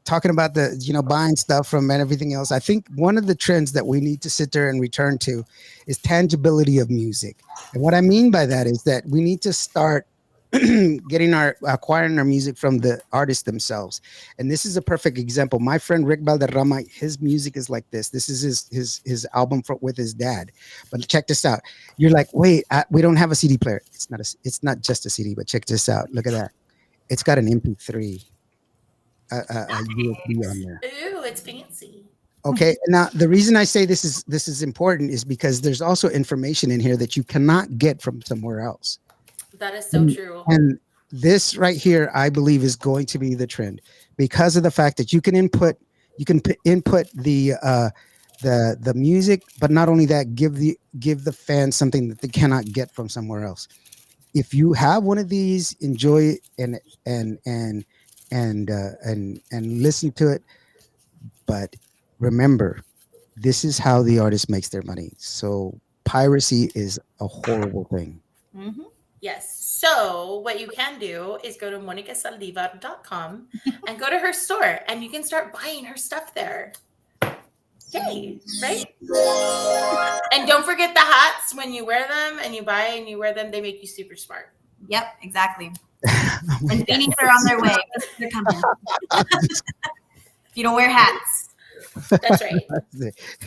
A: talking about the buying stuff from and everything else, I think one of the trends that we need to sit there and return to is tangibility of music. And what I mean by that is that we need to start acquiring our music from the artists themselves. And this is a perfect example. My friend Rick Valderrama, his music is like this. This is his album with his dad. But check this out. You're like, wait, we don't have a CD player. It's not just a CD, but check this out. Look at that. It's got an MP3. A USB on there.
B: Ooh, it's fancy.
A: Okay, now the reason I say this is important is because there's also information in here that you cannot get from somewhere else.
B: That is so true.
A: And this right here, I believe, is going to be the trend because of the fact that you can input the music, but not only that, give the fans something that they cannot get from somewhere else. If you have one of these, enjoy it and listen to it, but remember, this is how the artist makes their money. So piracy is a horrible thing.
B: Mm-hmm. Yes. So what you can do is go to monicasaldivar.com and go to her store, and you can start buying her stuff there. Yay, right? And don't forget the hats when you wear them and you buy and you wear them. They make you super smart.
C: Yep, exactly. And beanies are on their way. They're coming. If you don't wear hats.
B: That's right.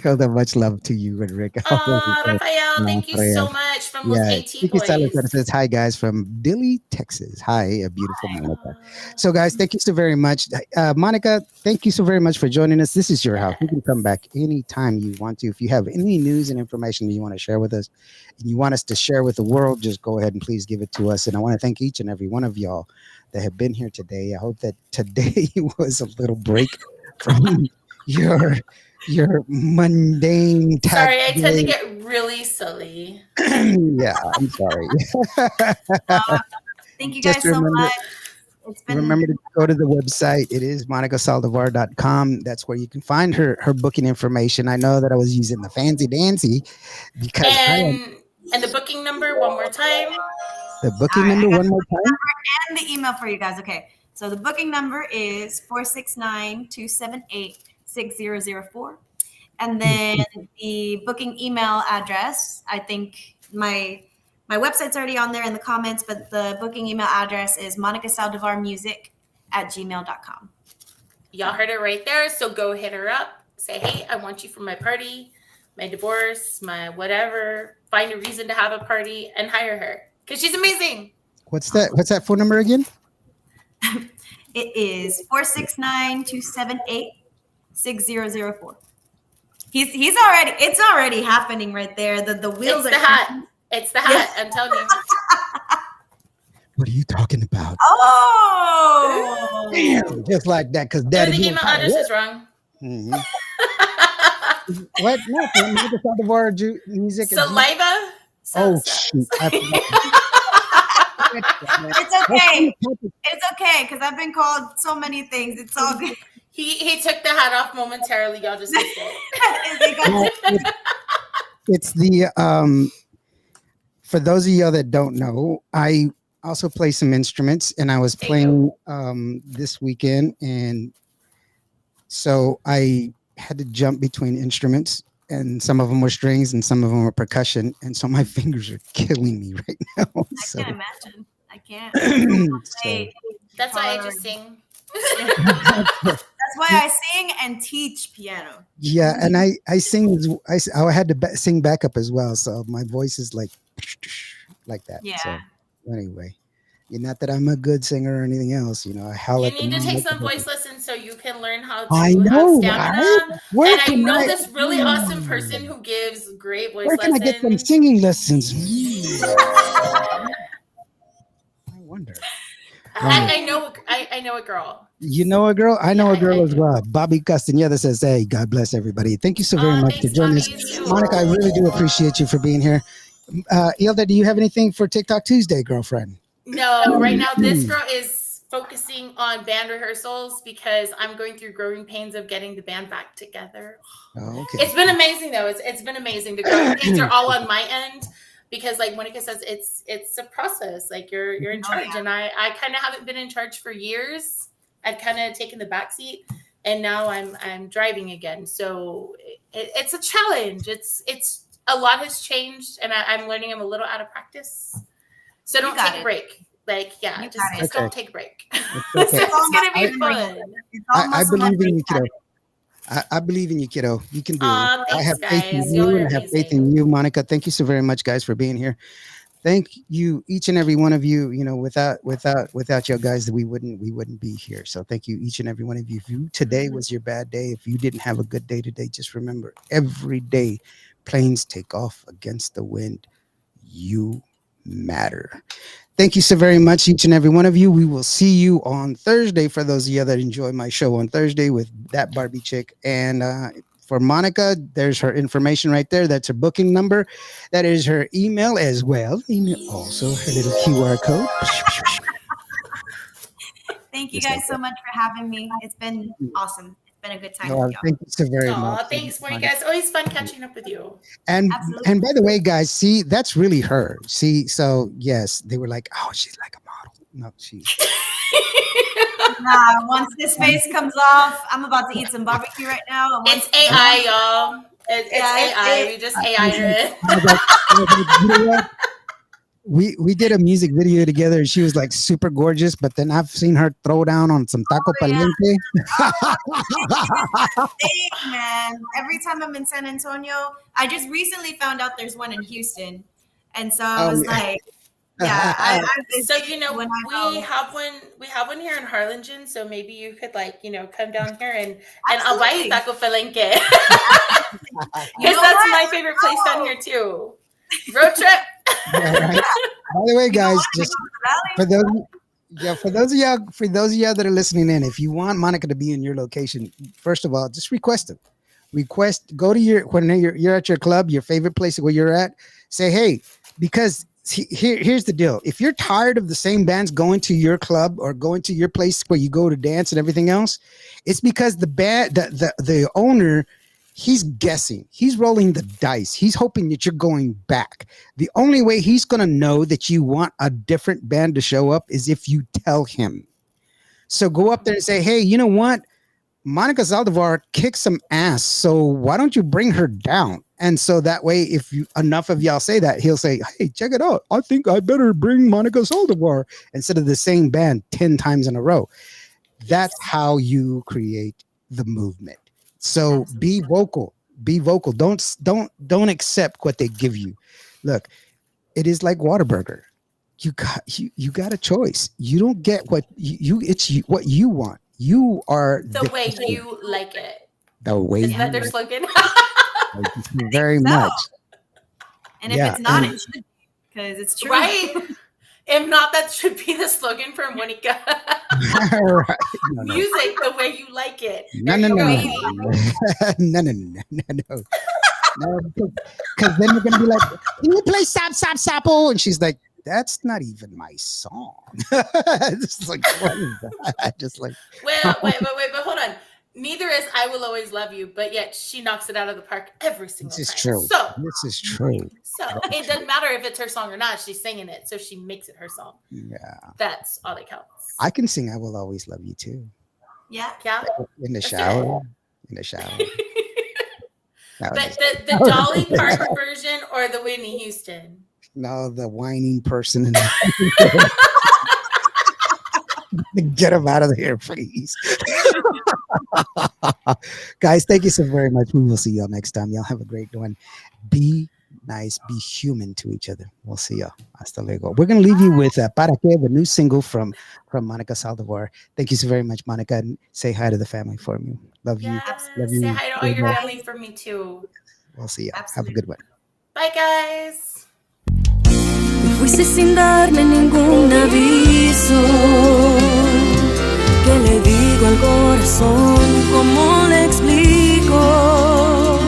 A: Hold on, much love to you and Rick.
B: Rafael, thank you so much from Los AT Boys.
A: Says hi, guys, from Dilley, Texas. Hi, a beautiful Monica. So, guys, thank you so very much. Monica, thank you so very much for joining us. This is your house. You can come back anytime you want to. If you have any news and information you want to share with us, and you want us to share with the world, just go ahead and please give it to us. And I want to thank each and every one of y'all that have been here today. I hope that today was a little break from your mundane task.
B: Sorry, I tend to get really silly.
A: Yeah, I'm sorry.
C: Thank you guys so much.
A: Remember to go to the website. It is monicasaldivar.com. That's where you can find her booking information. I know that I was using the fancy dancy because
C: and the booking number one more time.
A: The booking number one more time.
C: And the email for you guys. Okay. So the booking number is 469-278-6004. And then the booking email address, I think my website's already on there in the comments, but the booking email address is monicasaldivarmusic@gmail.com.
B: Y'all heard it right there. So go hit her up. Say, hey, I want you for my party, my divorce, my whatever. Find a reason to have a party and hire her because she's amazing.
A: What's that phone number again?
C: It is 469-278-6004. It's already happening right there. The wheels
B: it's
C: are
B: the hat. It's the hat. Yes. I'm telling you.
A: What are you talking about?
C: Oh,
A: damn, just like that. Because Daddy,
B: the email address is wrong.
A: Mm-hmm. What? No, Saldivar music.
B: Saliva.
A: Oh shoot!
C: It's okay. It's okay because I've been called so many things. It's all good.
B: He took the hat off momentarily. Y'all just missed
A: it. It's the for those of y'all that don't know, I also play some instruments, and I was playing this weekend, and so I had to jump between instruments, and some of them were strings and some of them were percussion, and so my fingers are killing me right now.
C: I can't imagine. I can't.
B: That's why I just sing.
C: That's why I sing and teach piano.
A: Yeah, and I sing. I had to sing backup as well, so my voice is like that.
B: Yeah.
A: So anyway, not that I'm a good singer or anything else. I howl at
B: you need to take some voice lessons so you can learn how to
A: have stamina.
B: And I know this really awesome person who gives great voice lessons.
A: Where can I get some singing lessons? I wonder.
B: I know a girl.
A: You know a girl? I know a girl as well. Bobby Castaneda says, hey, God bless everybody. Thank you so very much for joining us. Monica, I really do appreciate you for being here. Ilda, do you have anything for TikTok Tuesday, girlfriend?
B: No, right now this girl is focusing on band rehearsals because I'm going through growing pains of getting the band back together.
A: Oh, okay.
B: It's been amazing though. It's been amazing. The growing pains are all on my end because, like Monica says, it's a process. Like you're in charge, and I kind of haven't been in charge for years. I've kind of taken the back seat, and now I'm driving again. So it's a challenge. It's a lot has changed, and I'm learning. I'm a little out of practice. So don't take a break. Like, just don't take a break. It's gonna be fun.
A: I believe in you, kiddo. I believe in you, kiddo. You can do it. I have faith in you, and I have faith in you, Monica. Thank you so very much, guys, for being here. Thank you, each and every one of you. You know, without you guys, we wouldn't be here. So thank you, each and every one of you. If today was your bad day, if you didn't have a good day today, just remember, every day planes take off against the wind. You matter. Thank you so very much, each and every one of you. We will see you on Thursday for those of you that enjoy my show on Thursday with that Barbie chick. And for Monica, there's her information right there. That's her booking number. That is her email as well. And also her little QR code.
C: Thank you guys so much for having me. It's been awesome. Been a good time with y'all.
A: Thank you so very much.
B: Thanks, Monica. It's always fun catching up with you.
A: And by the way, guys, see, that's really her. See, so yes, they were like, oh, she's like a model. No, she's
C: once this face comes off, I'm about to eat some barbecue right now. And
B: it's AI, y'all. It's AI. We just AI it.
A: We did a music video together, and she was like super gorgeous, but then I've seen her throw down on some taco palenque.
C: Hey, man, every time I'm in San Antonio, I just recently found out there's one in Houston, and so I was like, yeah.
B: So we have one here in Harlingen, so maybe you could come down here and I'll buy you taco palenque because that's my favorite place down here too. Road trip.
A: Right. By the way, guys, just for those of y'all that are listening in, if you want Monica to be in your location, first of all, just request it. Go to when you're at your club, your favorite place where you're at, say, hey, because here's the deal. If you're tired of the same bands going to your club or going to your place where you go to dance and everything else, it's because the owner, he's guessing. He's rolling the dice. He's hoping that you're going back. The only way he's going to know that you want a different band to show up is if you tell him. So go up there and say, hey, you know what? Monica Saldivar kicks some ass. So why don't you bring her down? And so that way, if enough of y'all say that, he'll say, hey, check it out. I think I better bring Monica Saldivar instead of the same band 10 times in a row. That's how you create the movement. So be vocal. Don't accept what they give you. Look, it is like Whataburger. You got a choice. You don't get what what you want. You are
B: the way you like it.
A: The way
B: is that their slogan?
A: Thank you very much.
C: And if it's not, it should be, because it's true.
B: Right? If not, that should be the slogan for Monica.
A: Right. No.
B: Music the way you like it.
A: No. No, because then you're gonna be like, can you play Sap Sap Sapo? And she's like, that's not even my song. Just like, what is that? Just like,
B: wait, but hold on. Neither is I Will Always Love You, but yet she knocks it out of the park every single time.
A: This is true. This is true.
B: So it doesn't matter if it's her song or not. She's singing it, so she makes it her song.
A: Yeah.
B: That's all that counts.
A: I can sing I Will Always Love You too.
B: Yeah.
A: In the shower.
B: But the Dolly Parton version or the Whitney Houston?
A: No, the whining person. Get him out of here, please. Guys, thank you so very much. We will see y'all next time. Y'all have a great one. Be nice, be human to each other. We'll see y'all. Hasta luego. We're going to leave you with Para Que, the new single from Monica Saldivar. Thank you so very much, Monica. And say hi to the family for me. Love you. Love you.
B: Say hi to all your family for me too.
A: We'll see y'all. Have a good one.
B: Bye, guys.
D: Me fuiste sin darme ningún aviso. ¿Qué le digo al corazón? ¿Cómo le explico?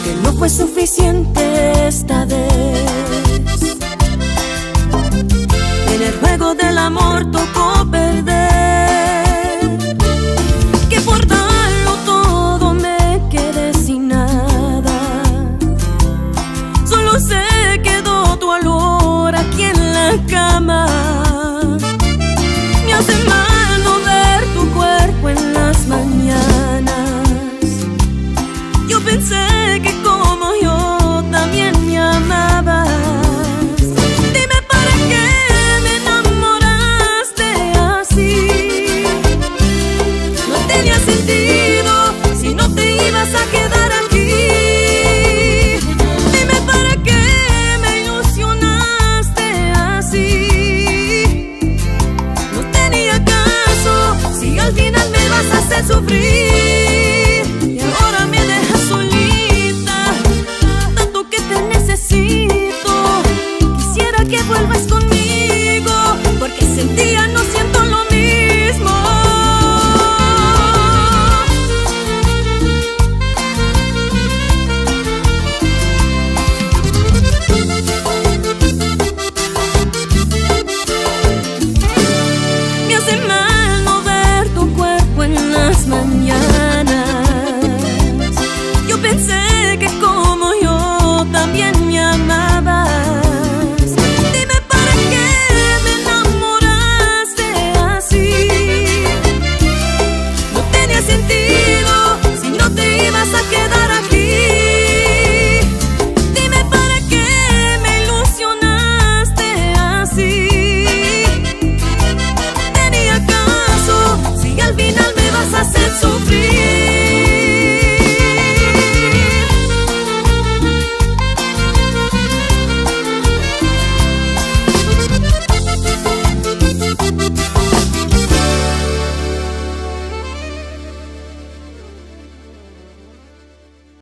D: Que no fue suficiente esta vez. juego del amor tocó perder. Que por darlo todo me quedé sin nada. Solo se quedó tu olor aquí en la cama. Me hace mal no ver tu cuerpo en las mañanas. Yo pensé que como yo también me amabas. Dime para qué me enamoraste así. No tenía sentido si no te ibas a quedar aquí. Dime para qué me ilusionaste así. No tenía caso si al final me vas a hacer sufrir. Y ahora me dejas solita, tanto que te necesito. Quisiera que vuelvas conmigo, porque sentía no siento lo mismo. Me hace mal no ver tu cuerpo en las mañanas. Yo pensé que con